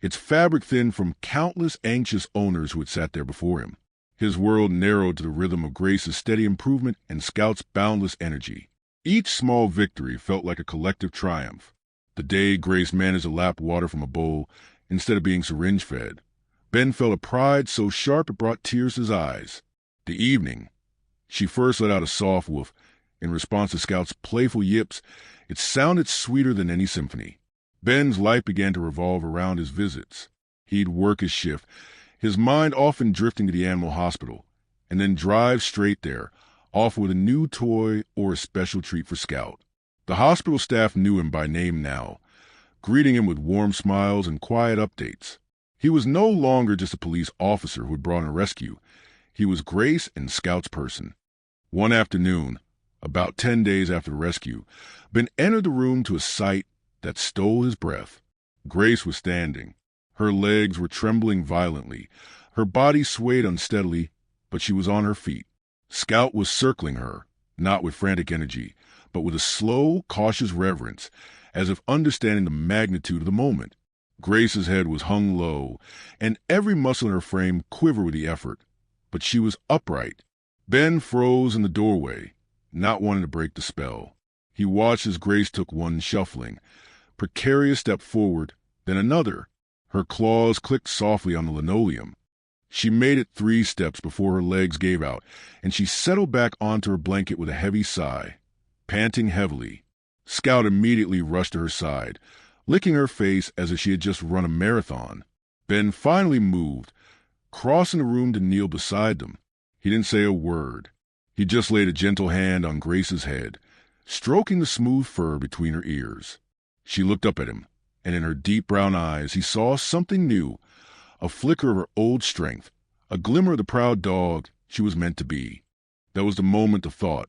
its fabric thin from countless anxious owners who had sat there before him. His world narrowed to the rhythm of Grace's steady improvement and Scout's boundless energy. Each small victory felt like a collective triumph. The day Grace managed to lap water from a bowl instead of being syringe-fed, Ben felt a pride so sharp it brought tears to his eyes. The evening, she first let out a soft woof. In response to Scout's playful yips, it sounded sweeter than any symphony. Ben's life began to revolve around his visits. He'd work his shift, his mind often drifting to the animal hospital, and then drive straight there, off with a new toy or a special treat for Scout. The hospital staff knew him by name now, greeting him with warm smiles and quiet updates. He was no longer just a police officer who had brought in a rescue. He was Grace and Scout's person. One afternoon, about 10 days after the rescue, Ben entered the room to a sight that stole his breath. Grace was standing. Her legs were trembling violently. Her body swayed unsteadily, but she was on her feet. Scout was circling her, not with frantic energy, but with a slow, cautious reverence, as if understanding the magnitude of the moment. Grace's head was hung low, and every muscle in her frame quivered with the effort, but she was upright. Ben froze in the doorway, not wanting to break the spell. He watched as Grace took one shuffling, precarious step forward, then another. Her claws clicked softly on the linoleum. She made it 3 steps before her legs gave out, and she settled back onto her blanket with a heavy sigh, panting heavily. Scout immediately rushed to her side, licking her face as if she had just run a marathon. Ben finally moved, crossing the room to kneel beside them. He didn't say a word. He just laid a gentle hand on Grace's head, stroking the smooth fur between her ears. She looked up at him, and in her deep brown eyes he saw something new, a flicker of her old strength, a glimmer of the proud dog she was meant to be. That was the moment the thought,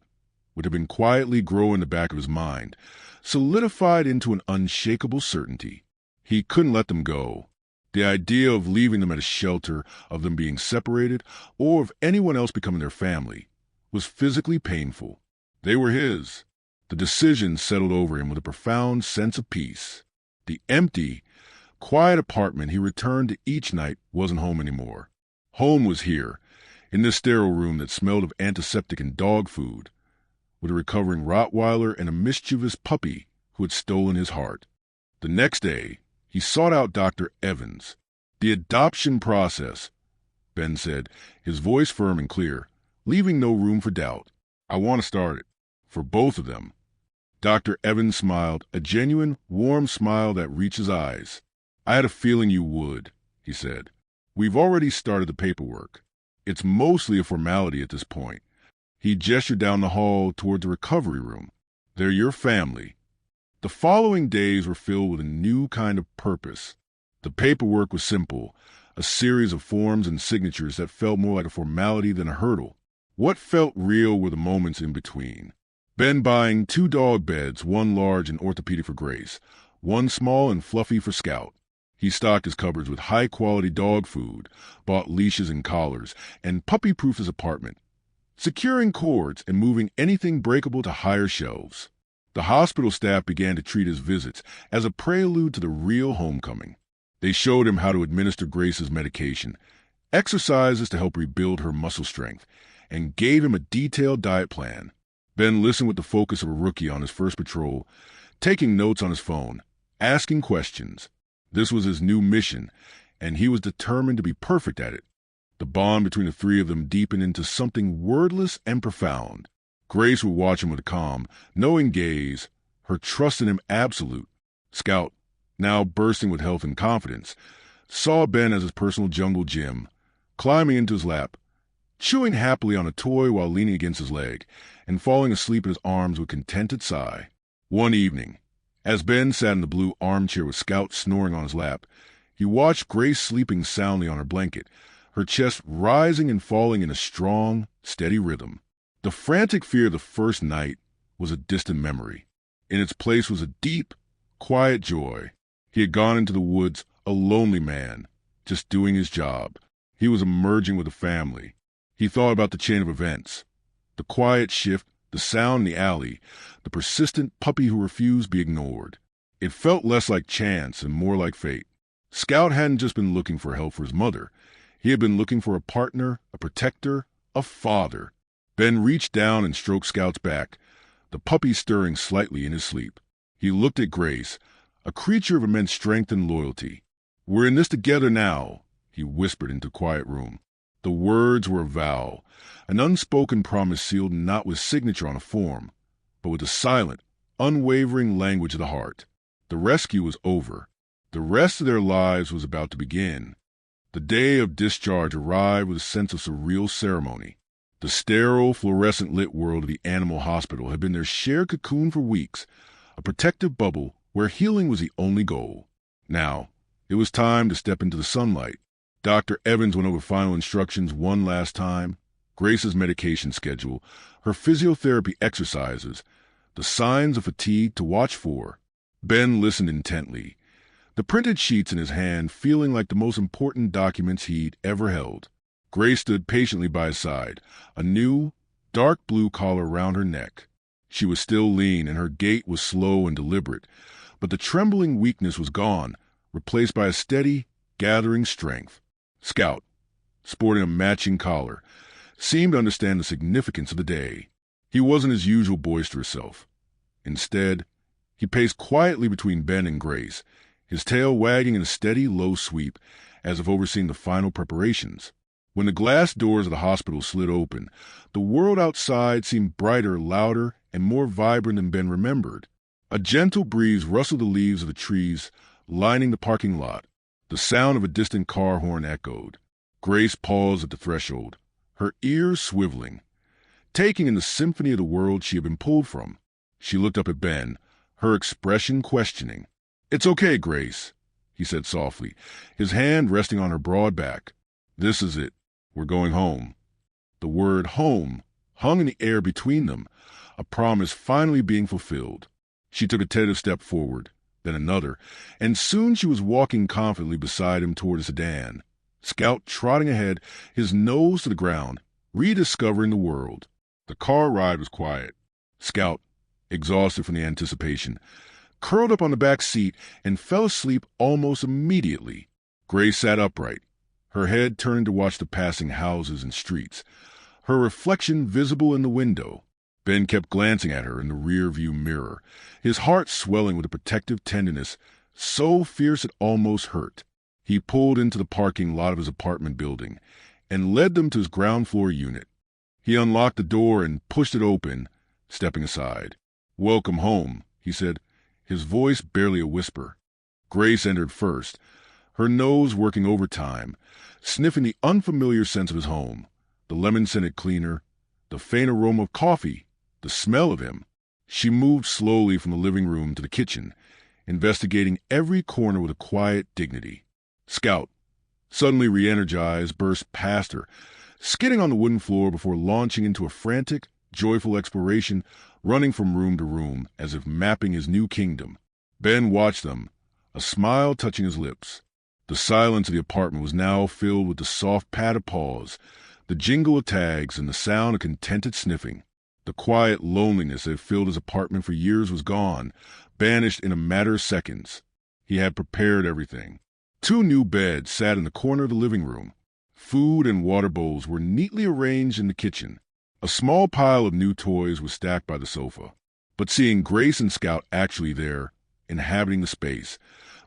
which had been quietly growing in the back of his mind, solidified into an unshakable certainty. He couldn't let them go. The idea of leaving them at a shelter, of them being separated, or of anyone else becoming their family, was physically painful. They were his. The decision settled over him with a profound sense of peace. The empty, quiet apartment he returned to each night wasn't home anymore. Home was here, in this sterile room that smelled of antiseptic and dog food, with a recovering Rottweiler and a mischievous puppy who had stolen his heart. The next day, he sought out Dr. Evans. The adoption process, Ben said, his voice firm and clear, leaving no room for doubt. I want to start it. For both of them. Dr. Evans smiled, a genuine, warm smile that reached his eyes. I had a feeling you would, he said. We've already started the paperwork. It's mostly a formality at this point. He gestured down the hall toward the recovery room. They're your family. The following days were filled with a new kind of purpose. The paperwork was simple, a series of forms and signatures that felt more like a formality than a hurdle. What felt real were the moments in between. Ben buying 2 dog beds, one large and orthopedic for Grace, one small and fluffy for Scout. He stocked his cupboards with high-quality dog food, bought leashes and collars, and puppy-proofed his apartment, securing cords and moving anything breakable to higher shelves. The hospital staff began to treat his visits as a prelude to the real homecoming. They showed him how to administer Grace's medication, exercises to help rebuild her muscle strength, and gave him a detailed diet plan. Ben listened with the focus of a rookie on his first patrol, taking notes on his phone, asking questions. This was his new mission, and he was determined to be perfect at it. The bond between the 3 of them deepened into something wordless and profound. Grace would watch him with a calm, knowing gaze, her trust in him absolute. Scout, now bursting with health and confidence, saw Ben as his personal jungle gym, climbing into his lap, chewing happily on a toy while leaning against his leg, and falling asleep in his arms with a contented sigh. One evening, as Ben sat in the blue armchair with Scout snoring on his lap, he watched Grace sleeping soundly on her blanket, her chest rising and falling in a strong, steady rhythm. The frantic fear of the first night was a distant memory. In its place was a deep, quiet joy. He had gone into the woods a lonely man, just doing his job. He was emerging with a family. He thought about the chain of events, the quiet shift, the sound in the alley, the persistent puppy who refused to be ignored. It felt less like chance and more like fate. Scout hadn't just been looking for help for his mother. He had been looking for a partner, a protector, a father. Ben reached down and stroked Scout's back, the puppy stirring slightly in his sleep. He looked at Grace, a creature of immense strength and loyalty. "We're in this together now," he whispered into the quiet room. The words were a vow, an unspoken promise sealed not with signature on a form, but with the silent, unwavering language of the heart. The rescue was over. The rest of their lives was about to begin. The day of discharge arrived with a sense of surreal ceremony. The sterile, fluorescent-lit world of the animal hospital had been their shared cocoon for weeks, a protective bubble where healing was the only goal. Now, it was time to step into the sunlight. Dr. Evans went over final instructions one last time, Grace's medication schedule, her physiotherapy exercises, the signs of fatigue to watch for. Ben listened intently, the printed sheets in his hand feeling like the most important documents he'd ever held. Grace stood patiently by his side, a new, dark blue collar around her neck. She was still lean and her gait was slow and deliberate, but the trembling weakness was gone, replaced by a steady, gathering strength. Scout, sporting a matching collar, seemed to understand the significance of the day. He wasn't his usual boisterous self. Instead, he paced quietly between Ben and Grace, his tail wagging in a steady, low sweep, as if overseeing the final preparations. When the glass doors of the hospital slid open, the world outside seemed brighter, louder, and more vibrant than Ben remembered. A gentle breeze rustled the leaves of the trees lining the parking lot. The sound of a distant car horn echoed. Grace paused at the threshold, her ears swiveling, taking in the symphony of the world she had been pulled from. She looked up at Ben, her expression questioning. "It's okay, Grace," he said softly, his hand resting on her broad back. "This is it. We're going home." The word home hung in the air between them, a promise finally being fulfilled. She took a tentative step forward, then another, and soon she was walking confidently beside him toward the sedan. Scout trotting ahead, his nose to the ground, rediscovering the world. The car ride was quiet. Scout, exhausted from the anticipation, curled up on the back seat and fell asleep almost immediately. Grace sat upright, her head turned to watch the passing houses and streets, her reflection visible in the window. Ben kept glancing at her in the rear-view mirror, his heart swelling with a protective tenderness so fierce it almost hurt. He pulled into the parking lot of his apartment building and led them to his ground-floor unit. He unlocked the door and pushed it open, stepping aside. "Welcome home," he said, his voice barely a whisper. Grace entered first, her nose working overtime, sniffing the unfamiliar sense of his home, the lemon-scented cleaner, the faint aroma of coffee, the smell of him. She moved slowly from the living room to the kitchen, investigating every corner with a quiet dignity. Scout, suddenly re-energized, burst past her, skidding on the wooden floor before launching into a frantic, joyful exploration, running from room to room as if mapping his new kingdom. Ben watched them, a smile touching his lips. The silence of the apartment was now filled with the soft pat of paws, the jingle of tags, and the sound of contented sniffing. The quiet loneliness that had filled his apartment for years was gone, banished in a matter of seconds. He had prepared everything. 2 new beds sat in the corner of the living room. Food and water bowls were neatly arranged in the kitchen. A small pile of new toys was stacked by the sofa. But seeing Grace and Scout actually there, inhabiting the space,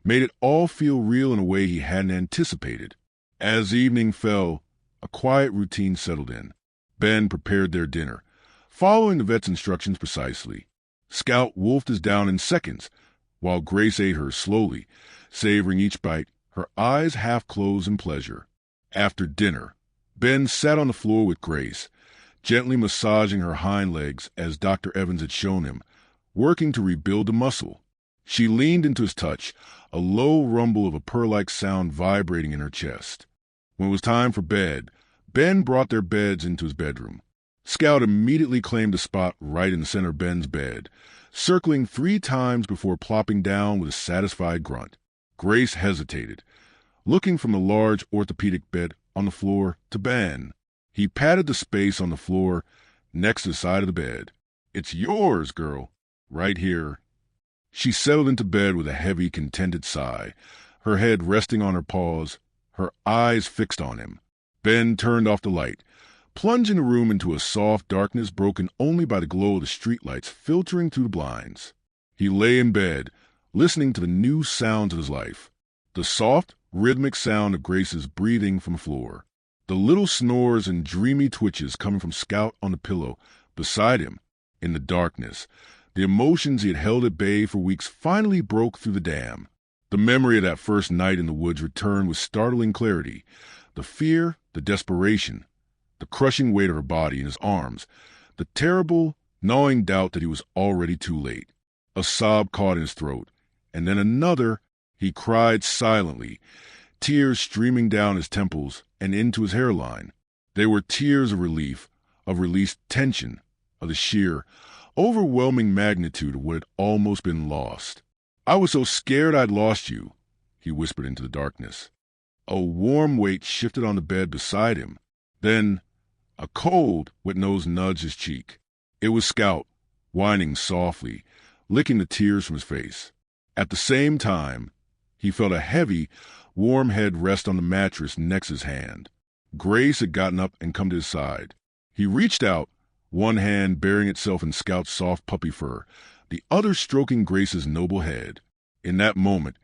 made it all feel real in a way he hadn't anticipated. As evening fell, a quiet routine settled in. Ben prepared their dinner, following the vet's instructions precisely. Scout wolfed his down in seconds, while Grace ate hers slowly, savoring each bite, her eyes half closed in pleasure. After dinner, Ben sat on the floor with Grace, gently massaging her hind legs as Dr. Evans had shown him, working to rebuild the muscle. She leaned into his touch, a low rumble of a purr-like sound vibrating in her chest. When it was time for bed, Ben brought their beds into his bedroom. Scout immediately claimed a spot right in the center of Ben's bed, circling 3 times before plopping down with a satisfied grunt. Grace hesitated, looking from the large orthopedic bed on the floor to Ben. He patted the space on the floor next to the side of the bed. "It's yours, girl. Right here." She settled into bed with a heavy, contented sigh, her head resting on her paws, her eyes fixed on him. Ben turned off the light, plunging the room into a soft darkness broken only by the glow of the streetlights filtering through the blinds. He lay in bed, listening to the new sounds of his life. The soft, rhythmic sound of Grace's breathing from the floor. The little snores and dreamy twitches coming from Scout on the pillow beside him. In the darkness, the emotions he had held at bay for weeks finally broke through the dam. The memory of that first night in the woods returned with startling clarity. The fear, the desperation, the crushing weight of her body in his arms, the terrible, gnawing doubt that he was already too late. A sob caught in his throat, and then another. He cried silently, tears streaming down his temples and into his hairline. They were tears of relief, of released tension, of the sheer, overwhelming magnitude of what had almost been lost. "I was so scared I'd lost you," he whispered into the darkness. A warm weight shifted on the bed beside him. Then a cold, wet nose nudged his cheek. It was Scout, whining softly, licking the tears from his face. At the same time, he felt a heavy, warm head rest on the mattress next to his hand. Grace had gotten up and come to his side. He reached out, one hand burying itself in Scout's soft puppy fur, the other stroking Grace's noble head. In that moment,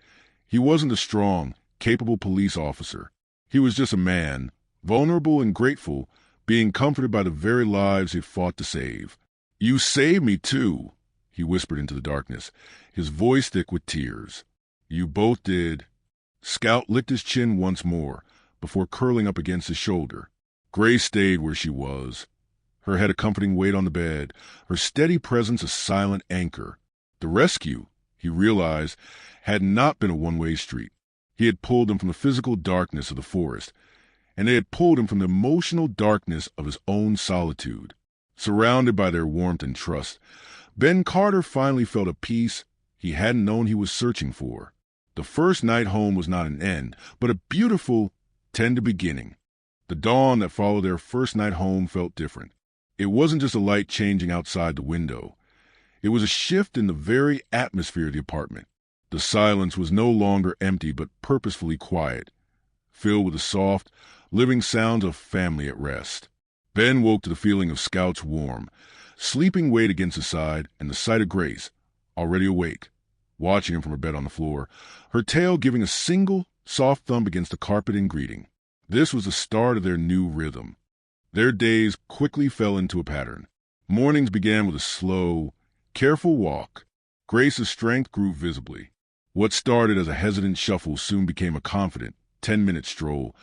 he wasn't a strong, capable police officer. He was just a man, vulnerable and grateful, being comforted by the very lives he'd fought to save. "You saved me, too," he whispered into the darkness, his voice thick with tears. "You both did." Scout licked his chin once more, before curling up against his shoulder. Grace stayed where she was, her head a comforting weight on the bed, her steady presence a silent anchor. The rescue, he realized, had not been a one-way street. He had pulled them from the physical darkness of the forest, and they had pulled him from the emotional darkness of his own solitude. Surrounded by their warmth and trust, Ben Carter finally felt a peace he hadn't known he was searching for. The first night home was not an end, but a beautiful, tender beginning. The dawn that followed their first night home felt different. It wasn't just a light changing outside the window. It was a shift in the very atmosphere of the apartment. The silence was no longer empty but purposefully quiet, filled with the soft, living sounds of family at rest. Ben woke to the feeling of Scout's warm, sleeping weight against his side and the sight of Grace, already awake, watching him from her bed on the floor, her tail giving a single, soft thump against the carpet in greeting. This was the start of their new rhythm. Their days quickly fell into a pattern. Mornings began with a slow, careful walk. Grace's strength grew visibly. What started as a hesitant shuffle soon became a confident, 10-minute stroll,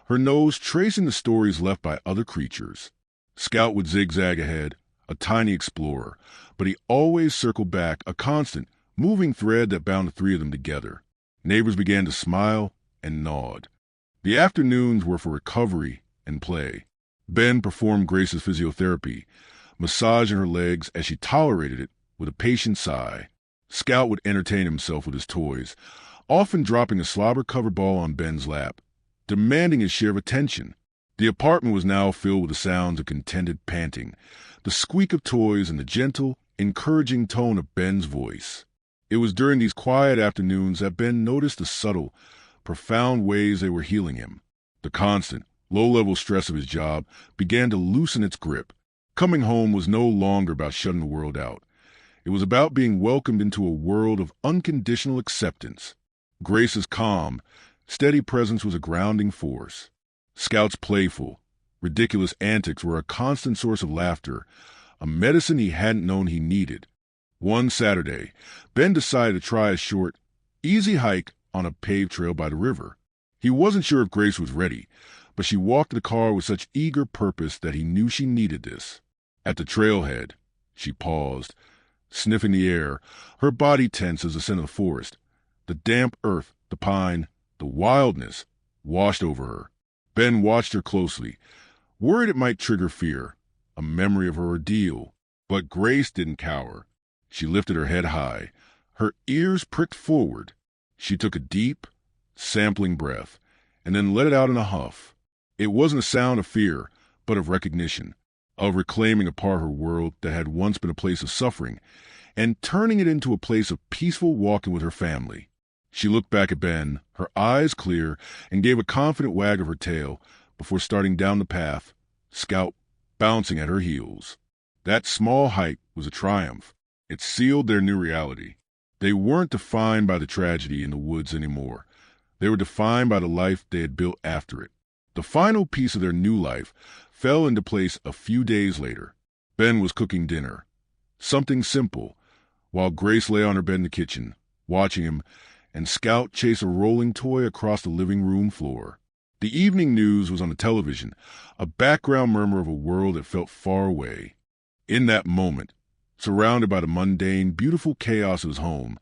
her nose tracing the stories left by other creatures. Scout would zigzag ahead, a tiny explorer, but he always circled back, a constant, moving thread that bound the three of them together. Neighbors began to smile and nod. The afternoons were for recovery and play. Ben performed Grace's physiotherapy, massaging her legs as she tolerated it with a patient sigh. Scout would entertain himself with his toys, often dropping a slobber-covered ball on Ben's lap, demanding his share of attention. The apartment was now filled with the sounds of contented panting, the squeak of toys, and the gentle, encouraging tone of Ben's voice. It was during these quiet afternoons that Ben noticed the subtle, profound ways they were healing him. The constant, low-level stress of his job began to loosen its grip. Coming home was no longer about shutting the world out. It was about being welcomed into a world of unconditional acceptance. Grace's calm, steady presence was a grounding force. Scout's playful, ridiculous antics were a constant source of laughter, a medicine he hadn't known he needed. One Saturday, Ben decided to try a short, easy hike on a paved trail by the river. He wasn't sure if Grace was ready, but she walked to the car with such eager purpose that he knew she needed this. At the trailhead, she paused, sniffing the air, her body tense as the scent of the forest. The damp earth, the pine, the wildness washed over her. Ben watched her closely, worried it might trigger fear, a memory of her ordeal. But Grace didn't cower. She lifted her head high, her ears pricked forward. She took a deep, sampling breath, and then let it out in a huff. It wasn't a sound of fear, but of recognition, of reclaiming a part of her world that had once been a place of suffering, and turning it into a place of peaceful walking with her family. She looked back at Ben, her eyes clear, and gave a confident wag of her tail before starting down the path, Scout bouncing at her heels. That small hike was a triumph. It sealed their new reality. They weren't defined by the tragedy in the woods anymore. They were defined by the life they had built after it. The final piece of their new life fell into place a few days later. Ben was cooking dinner. Something simple, while Grace lay on her bed in the kitchen, watching him, and Scout chase a rolling toy across the living room floor. The evening news was on the television, a background murmur of a world that felt far away. In that moment, surrounded by the mundane, beautiful chaos of his home,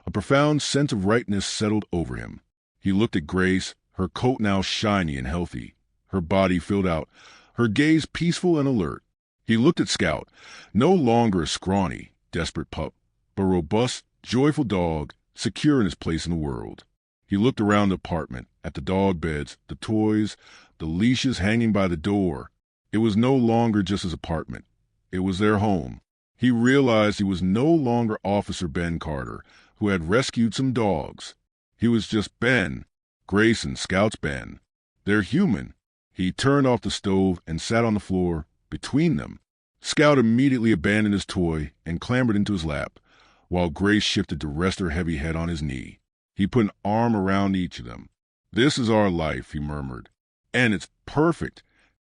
a profound sense of rightness settled over him. He looked at Grace, her coat now shiny and healthy, her body filled out, her gaze peaceful and alert. He looked at Scout, no longer a scrawny, desperate pup, but a robust, joyful dog, secure in his place in the world. He looked around the apartment, at the dog beds, the toys, the leashes hanging by the door. It was no longer just his apartment. It was their home. He realized he was no longer Officer Ben Carter, who had rescued some dogs. He was just Ben, Grace and Scout's Ben. They're human. He turned off the stove and sat on the floor between them. Scout immediately abandoned his toy and clambered into his lap, while Grace shifted to rest her heavy head on his knee. He put an arm around each of them. "This is our life," he murmured. "And it's perfect."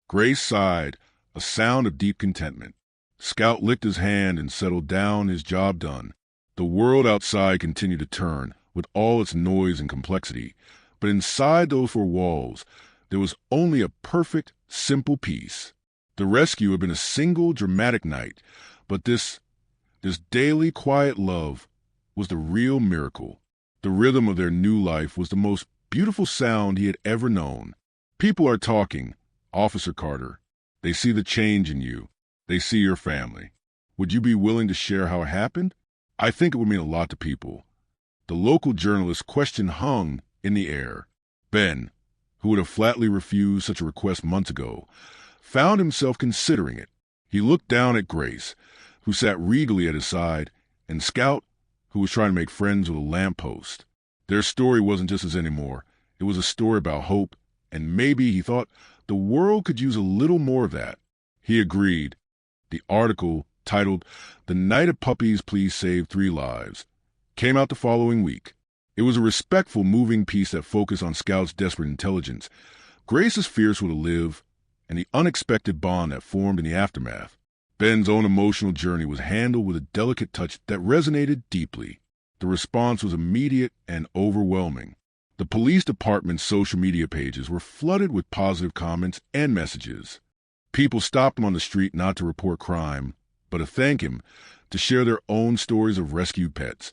Grace sighed, a sound of deep contentment. Scout licked his hand and settled down, his job done. The world outside continued to turn, with all its noise and complexity, but inside those four walls, there was only a perfect, simple peace. The rescue had been a single, dramatic night, but this daily, quiet love was the real miracle. The rhythm of their new life was the most beautiful sound he had ever known. People are talking, Officer Carter. They see the change in you. They see your family. Would you be willing to share how it happened? I think it would mean a lot to people. The local journalist's question hung in the air. Ben, who would have flatly refused such a request months ago, found himself considering it. He looked down at Grace, who sat regally at his side, and Scout, who was trying to make friends with a lamppost. Their story wasn't just his anymore. It was a story about hope, and maybe, he thought, the world could use a little more of that. He agreed. The article, titled "The Night of Puppies Please Save 3 Lives," came out the following week. It was a respectful, moving piece that focused on Scout's desperate intelligence, Grace's fears for to live, and the unexpected bond that formed in the aftermath. Ben's own emotional journey was handled with a delicate touch that resonated deeply. The response was immediate and overwhelming. The police department's social media pages were flooded with positive comments and messages. People stopped him on the street not to report crime, but to thank him, to share their own stories of rescued pets,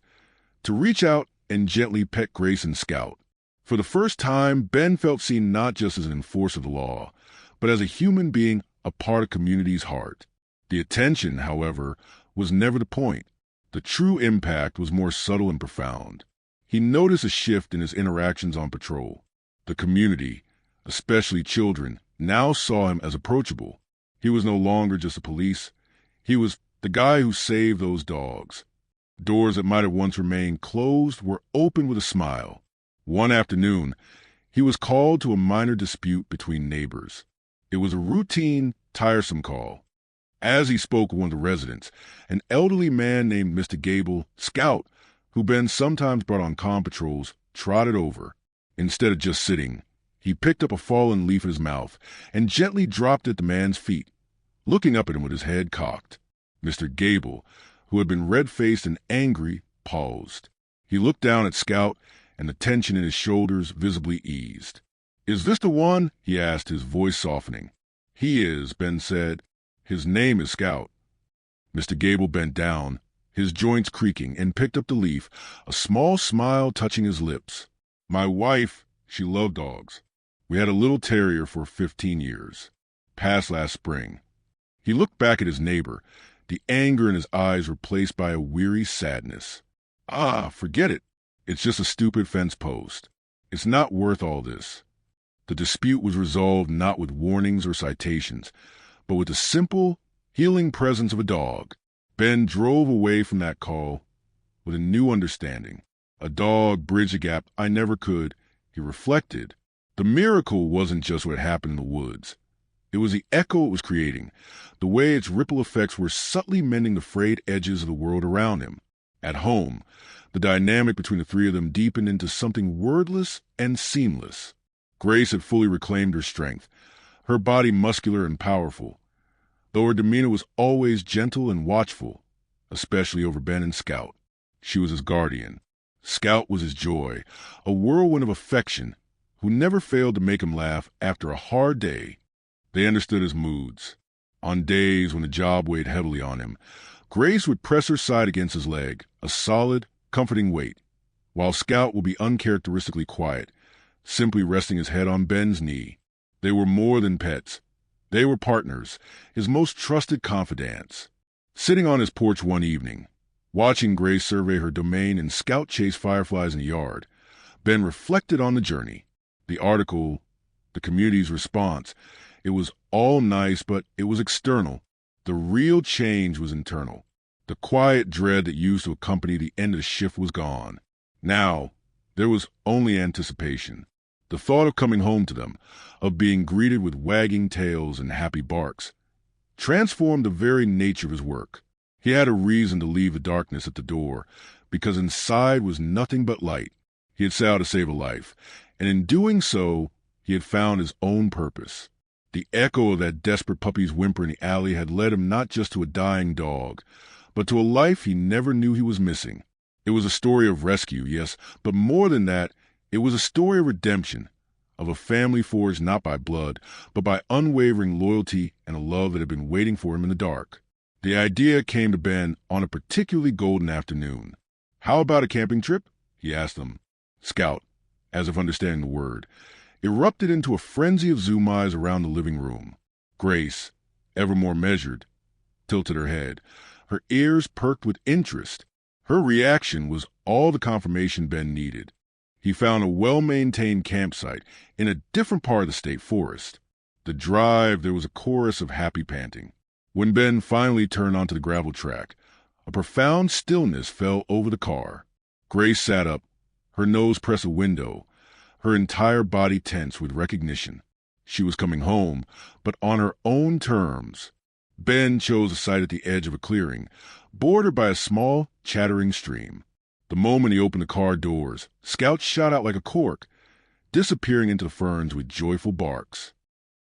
to reach out and gently pet Grace and Scout. For the first time, Ben felt seen not just as an enforcer of the law, but as a human being, a part of community's heart. The attention, however, was never the point. The true impact was more subtle and profound. He noticed a shift in his interactions on patrol. The community, especially children, now saw him as approachable. He was no longer just the police. He was the guy who saved those dogs. Doors that might have once remained closed were opened with a smile. One afternoon, he was called to a minor dispute between neighbors. It was a routine, tiresome call. As he spoke with one of the residents, an elderly man named Mr. Gable, Scout, who Ben sometimes brought on comm patrols, trotted over. Instead of just sitting, he picked up a fallen leaf in his mouth and gently dropped it at the man's feet, looking up at him with his head cocked. Mr. Gable, who had been red-faced and angry, paused. He looked down at Scout, and the tension in his shoulders visibly eased. "Is this the one?" he asked, his voice softening. "He is," Ben said. "His name is Scout." Mr. Gable bent down, his joints creaking, and picked up the leaf, a small smile touching his lips. "My wife, she loved dogs. We had a little terrier for 15 years. Passed last spring." He looked back at his neighbor, the anger in his eyes replaced by a weary sadness. "Ah, forget it. It's just a stupid fence post. It's not worth all this." The dispute was resolved not with warnings or citations, but with the simple, healing presence of a dog. Ben drove away from that call with a new understanding. A dog bridged a gap I never could, he reflected. The miracle wasn't just what happened in the woods. It was the echo it was creating, the way its ripple effects were subtly mending the frayed edges of the world around him. At home, the dynamic between the three of them deepened into something wordless and seamless. Grace had fully reclaimed her strength, her body muscular and powerful, though her demeanor was always gentle and watchful, especially over Ben and Scout. She was his guardian. Scout was his joy, a whirlwind of affection, who never failed to make him laugh after a hard day. They understood his moods. On days when the job weighed heavily on him, Grace would press her side against his leg, a solid, comforting weight, while Scout would be uncharacteristically quiet, simply resting his head on Ben's knee. They were more than pets. They were partners, his most trusted confidants. Sitting on his porch one evening, watching Grace survey her domain and Scout chase fireflies in the yard, Ben reflected on the journey. The article, the community's response. It was all nice, but it was external. The real change was internal. The quiet dread that used to accompany the end of the shift was gone. Now, there was only anticipation. The thought of coming home to them, of being greeted with wagging tails and happy barks, transformed the very nature of his work. He had a reason to leave the darkness at the door, because inside was nothing but light. He had set out to save a life, and in doing so, he had found his own purpose. The echo of that desperate puppy's whimper in the alley had led him not just to a dying dog, but to a life he never knew he was missing. It was a story of rescue, yes, but more than that, it was a story of redemption, of a family forged not by blood, but by unwavering loyalty and a love that had been waiting for him in the dark. The idea came to Ben on a particularly golden afternoon. "How about a camping trip?" he asked them. Scout, as if understanding the word, erupted into a frenzy of zoom eyes around the living room. Grace, ever more measured, tilted her head. Her ears perked with interest. Her reaction was all the confirmation Ben needed. He found a well-maintained campsite in a different part of the state forest. The drive, there was a chorus of happy panting. When Ben finally turned onto the gravel track, a profound stillness fell over the car. Grace sat up, her nose pressed a window, her entire body tense with recognition. She was coming home, but on her own terms. Ben chose a site at the edge of a clearing, bordered by a small, chattering stream. The moment he opened the car doors, Scout shot out like a cork, disappearing into the ferns with joyful barks.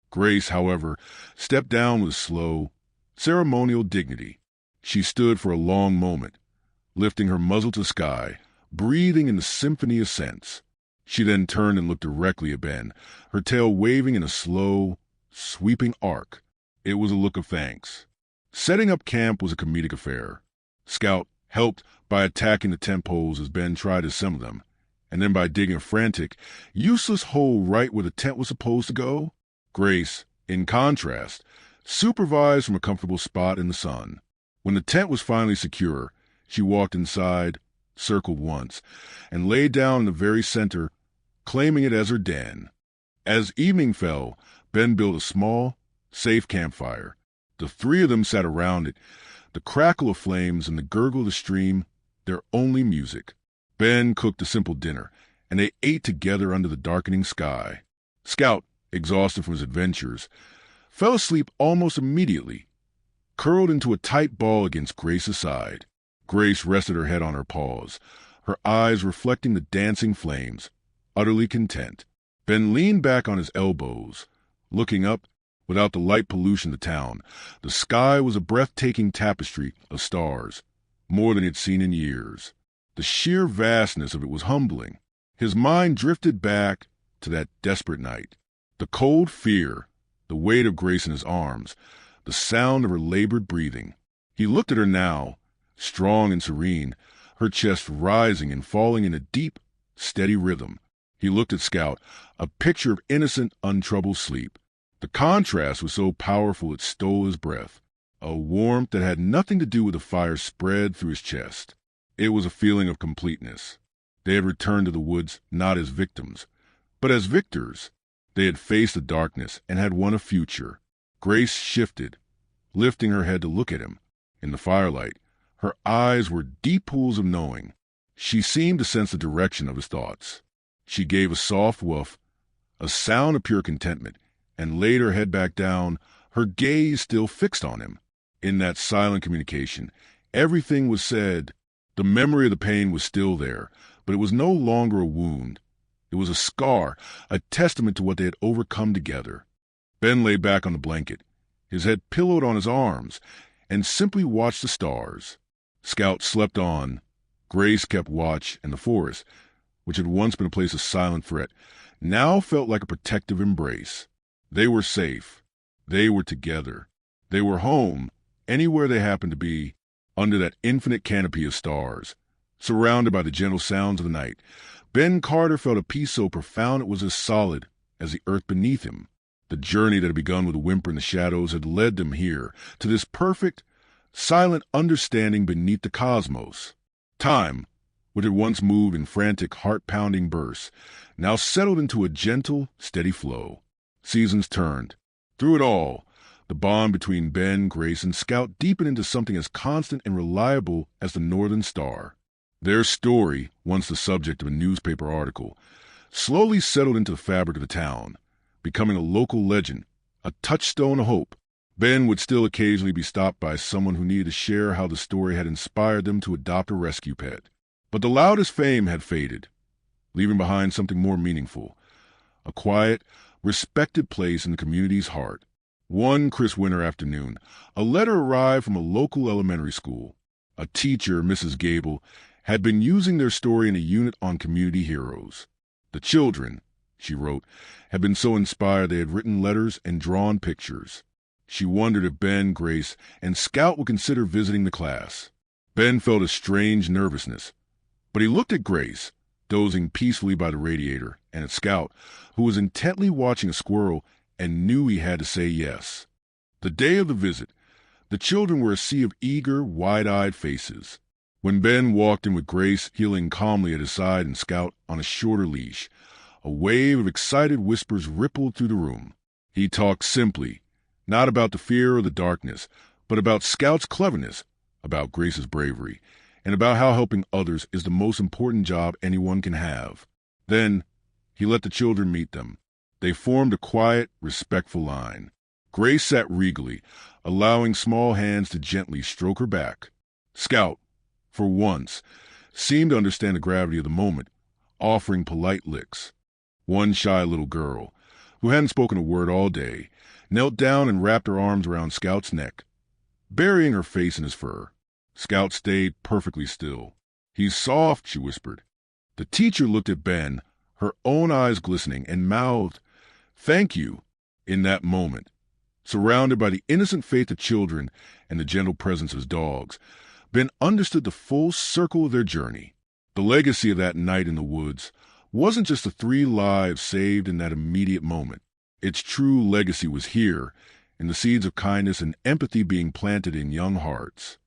Grace, however, stepped down with slow, ceremonial dignity. She stood for a long moment, lifting her muzzle to the sky, breathing in the symphony of scents. She then turned and looked directly at Ben, her tail waving in a slow, sweeping arc. It was a look of thanks. Setting up camp was a comedic affair. Scout helped by attacking the tent poles as Ben tried to assemble them, and then by digging a frantic, useless hole right where the tent was supposed to go. Grace, in contrast, supervised from a comfortable spot in the sun. When the tent was finally secure, she walked inside, circled once, and lay down in the very center, claiming it as her den. As evening fell, Ben built a small, safe campfire. The three of them sat around it, the crackle of flames and the gurgle of the stream, their only music. Ben cooked a simple dinner, and they ate together under the darkening sky. Scout, exhausted from his adventures, fell asleep almost immediately, curled into a tight ball against Grace's side. Grace rested her head on her paws, her eyes reflecting the dancing flames, utterly content. Ben leaned back on his elbows, looking up. Without the light pollution of the town, the sky was a breathtaking tapestry of stars, more than he had seen in years. The sheer vastness of it was humbling. His mind drifted back to that desperate night. The cold fear, the weight of Grace in his arms, the sound of her labored breathing. He looked at her now, strong and serene, her chest rising and falling in a deep, steady rhythm. He looked at Scout, a picture of innocent, untroubled sleep. The contrast was so powerful it stole his breath. A warmth that had nothing to do with the fire spread through his chest. It was a feeling of completeness. They had returned to the woods not as victims, but as victors. They had faced the darkness and had won a future. Grace shifted, lifting her head to look at him. In the firelight, Her eyes were deep pools of knowing. She seemed to sense the direction of his thoughts. She gave a soft woof, a sound of pure contentment, and laid her head back down, her gaze still fixed on him. In that silent communication, everything was said. The memory of the pain was still there, but it was no longer a wound. It was a scar, a testament to what they had overcome together. Ben lay back on the blanket, his head pillowed on his arms, and simply watched the stars. Scout slept on. Grace kept watch, and the forest, which had once been a place of silent threat, now felt like a protective embrace. They were safe. They were together. They were home, anywhere they happened to be, under that infinite canopy of stars. Surrounded by the gentle sounds of the night, Ben Carter felt a peace so profound it was as solid as the earth beneath him. The journey that had begun with a whimper in the shadows had led them here, to this perfect, silent understanding beneath the cosmos. Time, which had once moved in frantic, heart-pounding bursts, now settled into a gentle, steady flow. Seasons turned. Through it all, the bond between Ben, Grace, and Scout deepened into something as constant and reliable as the Northern Star. Their story, once the subject of a newspaper article, slowly settled into the fabric of the town, becoming a local legend, a touchstone of hope. Ben would still occasionally be stopped by someone who needed to share how the story had inspired them to adopt a rescue pet. But the loudest fame had faded, leaving behind something more meaningful, a quiet, respected place in the community's heart. One crisp winter afternoon, a letter arrived from a local elementary school. A teacher, Mrs. Gable, had been using their story in a unit on community heroes. The children, she wrote, had been so inspired they had written letters and drawn pictures. She wondered if Ben, Grace, and Scout would consider visiting the class. Ben felt a strange nervousness, but he looked at Grace, dozing peacefully by the radiator, and at Scout, who was intently watching a squirrel and knew he had to say yes. The day of the visit, the children were a sea of eager, wide-eyed faces. When Ben walked in with Grace heeling calmly at his side and Scout on a shorter leash, a wave of excited whispers rippled through the room. He talked simply, not about the fear or the darkness, but about Scout's cleverness, about Grace's bravery, and about how helping others is the most important job anyone can have. Then he let the children meet them. They formed a quiet, respectful line. Grace sat regally, allowing small hands to gently stroke her back. Scout, for once, seemed to understand the gravity of the moment, offering polite licks. One shy little girl, who hadn't spoken a word all day, knelt down and wrapped her arms around Scout's neck, burying her face in his fur. Scout stayed perfectly still. "He's soft," she whispered. The teacher looked at Ben, her own eyes glistening, and mouthed, "Thank you," in that moment. Surrounded by the innocent faith of children and the gentle presence of his dogs, Ben understood the full circle of their journey. The legacy of that night in the woods wasn't just the 3 lives saved in that immediate moment. Its true legacy was here, in the seeds of kindness and empathy being planted in young hearts.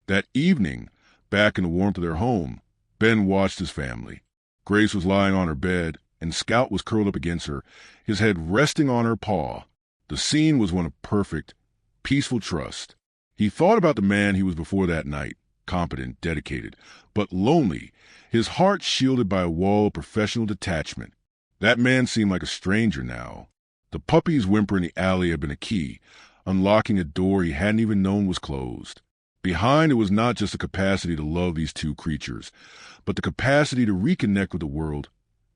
That evening, back in the warmth of their home, Ben watched his family. Grace was lying on her bed, and Scout was curled up against her, his head resting on her paw. The scene was one of perfect, peaceful trust. He thought about the man he was before that night, competent, dedicated, but lonely, his heart shielded by a wall of professional detachment. That man seemed like a stranger now. The puppy's whimper in the alley had been a key, unlocking a door he hadn't even known was closed. Behind it was not just the capacity to love these 2 creatures, but the capacity to reconnect with the world,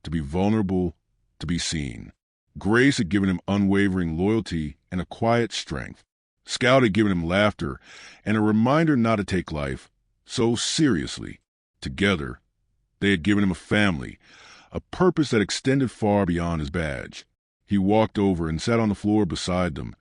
to be vulnerable, to be seen. Grace had given him unwavering loyalty and a quiet strength. Scout had given him laughter and a reminder not to take life so seriously. Together, they had given him a family, a purpose that extended far beyond his badge. He walked over and sat on the floor beside them,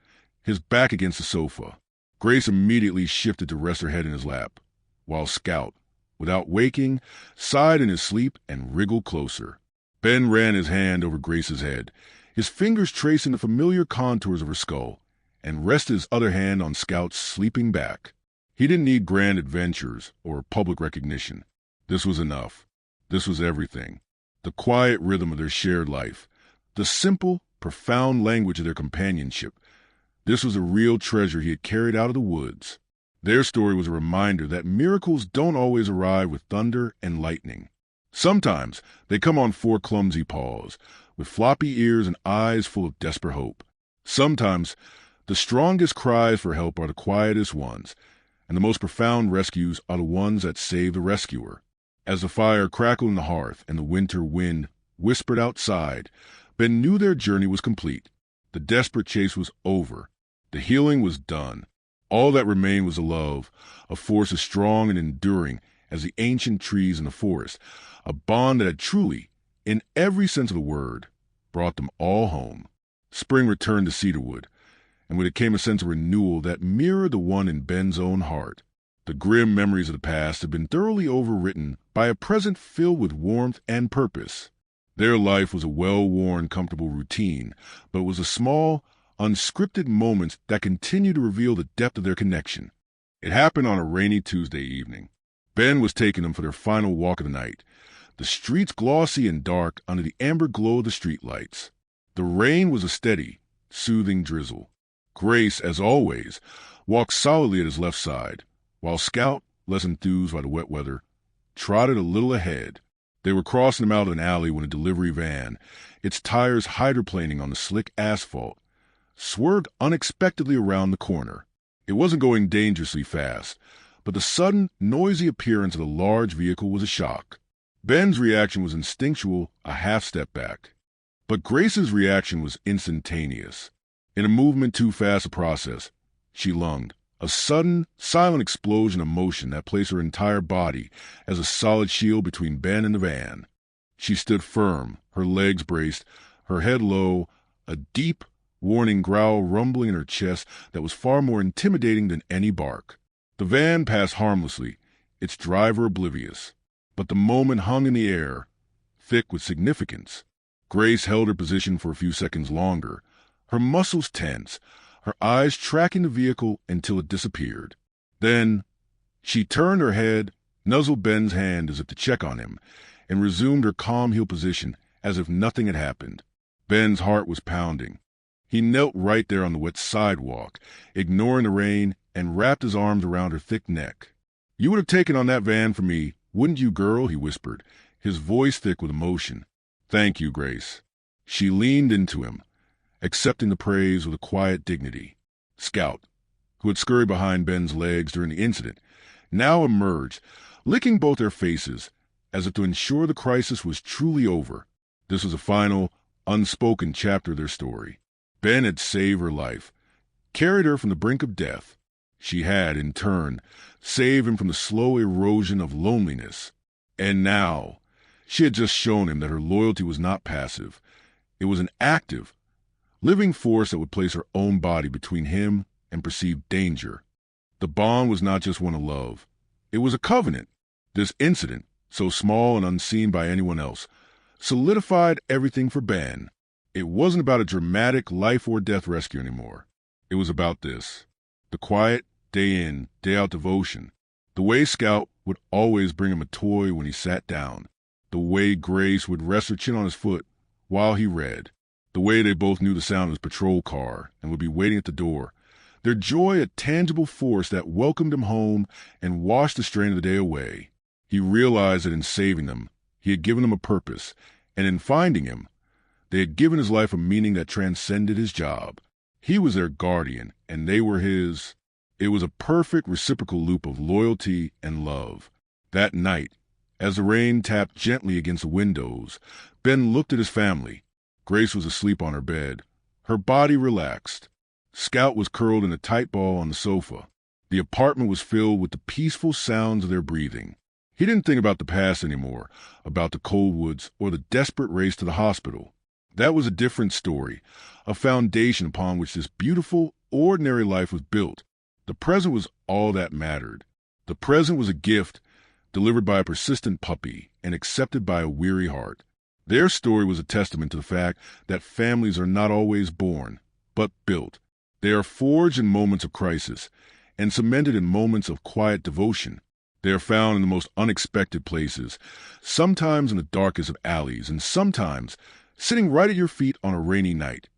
his back against the sofa. Grace immediately shifted to rest her head in his lap, while Scout, without waking, sighed in his sleep and wriggled closer. Ben ran his hand over Grace's head, his fingers tracing the familiar contours of her skull, and rested his other hand on Scout's sleeping back. He didn't need grand adventures or public recognition. This was enough. This was everything. The quiet rhythm of their shared life, the simple, profound language of their companionship. This was a real treasure he had carried out of the woods. Their story was a reminder that miracles don't always arrive with thunder and lightning. Sometimes they come on four clumsy paws, with floppy ears and eyes full of desperate hope. Sometimes the strongest cries for help are the quietest ones, and the most profound rescues are the ones that save the rescuer. As the fire crackled in the hearth and the winter wind whispered outside, Ben knew their journey was complete. The desperate chase was over. The healing was done. All that remained was a love, a force as strong and enduring as the ancient trees in the forest, a bond that had truly, in every sense of the word, brought them all home. Spring returned to Cedarwood, and with it came a sense of renewal that mirrored the one in Ben's own heart. The grim memories of the past had been thoroughly overwritten by a present filled with warmth and purpose. Their life was a well-worn, comfortable routine, but it was a small, unscripted moments that continued to reveal the depth of their connection. It happened on a rainy Tuesday evening. Ben was taking them for their final walk of the night, the streets glossy and dark under the amber glow of the streetlights. The rain was a steady, soothing drizzle. Grace, as always, walked solidly at his left side, while Scout, less enthused by the wet weather, trotted a little ahead. They were crossing them out of an alley when a delivery van, its tires hydroplaning on the slick asphalt, swerved unexpectedly around the corner. It wasn't going dangerously fast, but the sudden, noisy appearance of the large vehicle was a shock. Ben's reaction was instinctual, a half-step back. But Grace's reaction was instantaneous. In a movement too fast to process, she lunged, a sudden, silent explosion of motion that placed her entire body as a solid shield between Ben and the van. She stood firm, her legs braced, her head low, a deep, warning growl rumbling in her chest that was far more intimidating than any bark. The van passed harmlessly, its driver oblivious. But the moment hung in the air, thick with significance. Grace held her position for a few seconds longer, her muscles tense, her eyes tracking the vehicle until it disappeared. Then she turned her head, nuzzled Ben's hand as if to check on him, and resumed her calm heel position as if nothing had happened. Ben's heart was pounding. He knelt right there on the wet sidewalk, ignoring the rain, and wrapped his arms around her thick neck. "You would have taken on that van for me, wouldn't you, girl?" he whispered, his voice thick with emotion. "Thank you, Grace." She leaned into him, accepting the praise with a quiet dignity. Scout, who had scurried behind Ben's legs during the incident, now emerged, licking both their faces, as if to ensure the crisis was truly over. This was a final, unspoken chapter of their story. Ben had saved her life, carried her from the brink of death. She had, in turn, saved him from the slow erosion of loneliness. And now, she had just shown him that her loyalty was not passive. It was an active, living force that would place her own body between him and perceived danger. The bond was not just one of love. It was a covenant. This incident, so small and unseen by anyone else, solidified everything for Ben. It wasn't about a dramatic life-or-death rescue anymore. It was about this. The quiet, day-in, day-out devotion. The way Scout would always bring him a toy when he sat down. The way Grace would rest her chin on his foot while he read. The way they both knew the sound of his patrol car and would be waiting at the door. Their joy a tangible force that welcomed him home and washed the strain of the day away. He realized that in saving them, he had given them a purpose, and in finding him, they had given his life a meaning that transcended his job. He was their guardian, and they were his. It was a perfect reciprocal loop of loyalty and love. That night, as the rain tapped gently against the windows, Ben looked at his family. Grace was asleep on her bed, her body relaxed. Scout was curled in a tight ball on the sofa. The apartment was filled with the peaceful sounds of their breathing. He didn't think about the past anymore, about the cold woods or the desperate race to the hospital. That was a different story, a foundation upon which this beautiful, ordinary life was built. The present was all that mattered. The present was a gift delivered by a persistent puppy and accepted by a weary heart. Their story was a testament to the fact that families are not always born, but built. They are forged in moments of crisis and cemented in moments of quiet devotion. They are found in the most unexpected places, sometimes in the darkest of alleys, and sometimes sitting right at your feet on a rainy night,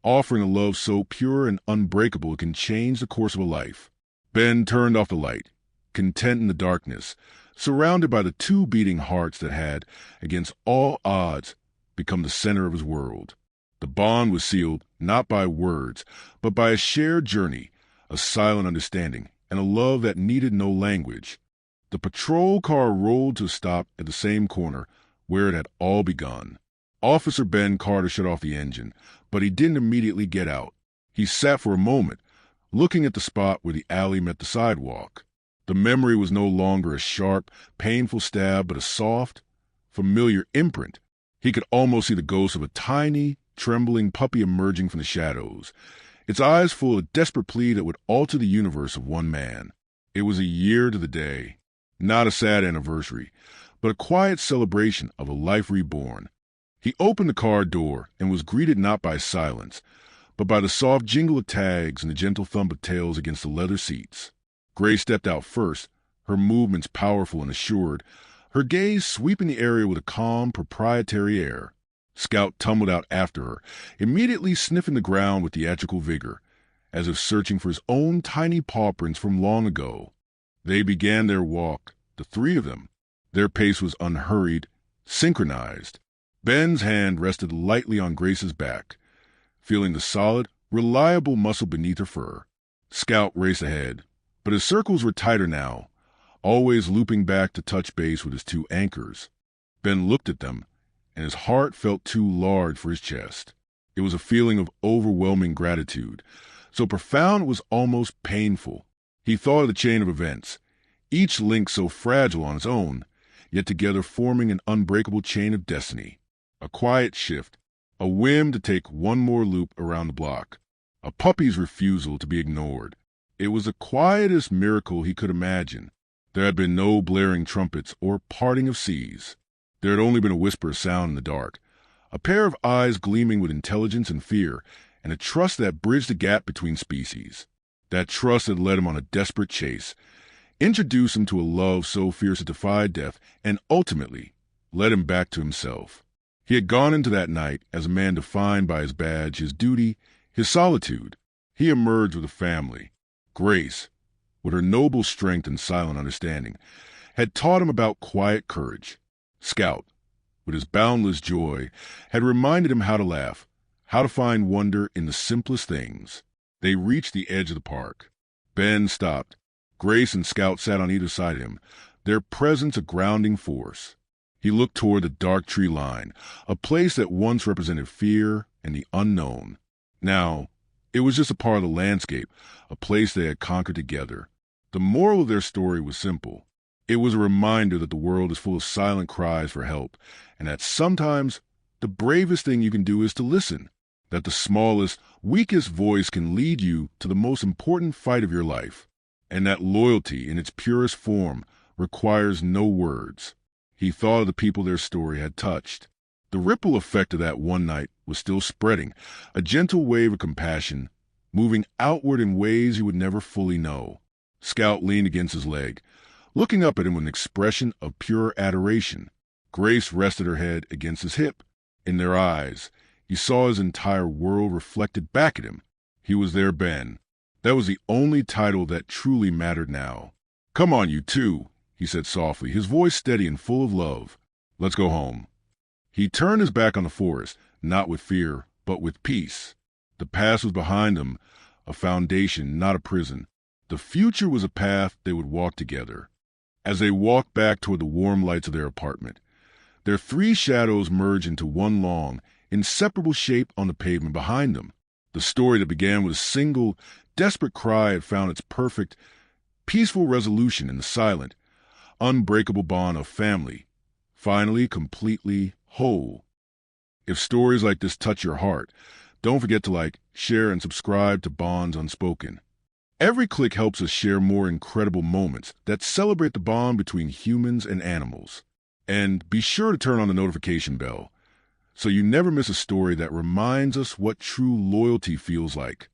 offering a love so pure and unbreakable it can change the course of a life. Ben turned off the light, content in the darkness, surrounded by the two beating hearts that had, against all odds, become the center of his world. The bond was sealed not by words, but by a shared journey, a silent understanding, and a love that needed no language. The patrol car rolled to a stop at the same corner where it had all begun. Officer Ben Carter shut off the engine, but he didn't immediately get out. He sat for a moment, looking at the spot where the alley met the sidewalk. The memory was no longer a sharp, painful stab, but a soft, familiar imprint. He could almost see the ghost of a tiny, trembling puppy emerging from the shadows, its eyes full of desperate plea that would alter the universe of one man. It was a year to the day. Not a sad anniversary, but a quiet celebration of a life reborn. He opened the car door and was greeted not by silence, but by the soft jingle of tags and the gentle thump of tails against the leather seats. Grace stepped out first, her movements powerful and assured, her gaze sweeping the area with a calm, proprietary air. Scout tumbled out after her, immediately sniffing the ground with theatrical vigor, as if searching for his own tiny paw prints from long ago. They began their walk, the three of them. Their pace was unhurried, synchronized. Ben's hand rested lightly on Grace's back, feeling the solid, reliable muscle beneath her fur. Scout raced ahead, but his circles were tighter now, always looping back to touch base with his two anchors. Ben looked at them, and his heart felt too large for his chest. It was a feeling of overwhelming gratitude, so profound it was almost painful. He thought of the chain of events, each link so fragile on its own, yet together forming an unbreakable chain of destiny. A quiet shift, a whim to take one more loop around the block, a puppy's refusal to be ignored. It was the quietest miracle he could imagine. There had been no blaring trumpets or parting of seas. There had only been a whisper of sound in the dark, a pair of eyes gleaming with intelligence and fear, and a trust that bridged the gap between species. That trust had led him on a desperate chase, introduced him to a love so fierce it defied death, and ultimately led him back to himself. He had gone into that night as a man defined by his badge, his duty, his solitude. He emerged with a family. Grace, with her noble strength and silent understanding, had taught him about quiet courage. Scout, with his boundless joy, had reminded him how to laugh, how to find wonder in the simplest things. They reached the edge of the park. Ben stopped. Grace and Scout sat on either side of him, their presence a grounding force. He looked toward the dark tree line, a place that once represented fear and the unknown. Now, it was just a part of the landscape, a place they had conquered together. The moral of their story was simple. It was a reminder that the world is full of silent cries for help, and that sometimes the bravest thing you can do is to listen, that the smallest, weakest voice can lead you to the most important fight of your life, and that loyalty in its purest form requires no words. He thought of the people their story had touched. The ripple effect of that one night was still spreading, a gentle wave of compassion, moving outward in ways you would never fully know. Scout leaned against his leg, looking up at him with an expression of pure adoration. Grace rested her head against his hip. In their eyes, he saw his entire world reflected back at him. He was their Ben. That was the only title that truly mattered now. "Come on, you two," he said softly, his voice steady and full of love. "Let's go home." He turned his back on the forest, not with fear, but with peace. The past was behind them, a foundation, not a prison. The future was a path they would walk together. As they walked back toward the warm lights of their apartment, their three shadows merged into one long, inseparable shape on the pavement behind them. The story that began with a single, desperate cry had found its perfect, peaceful resolution in the silent, unbreakable bond of family, finally completely whole. If stories like this touch your heart, don't forget to like, share, and subscribe to Bonds Unspoken. Every click helps us share more incredible moments that celebrate the bond between humans and animals. And be sure to turn on the notification bell so you never miss a story that reminds us what true loyalty feels like.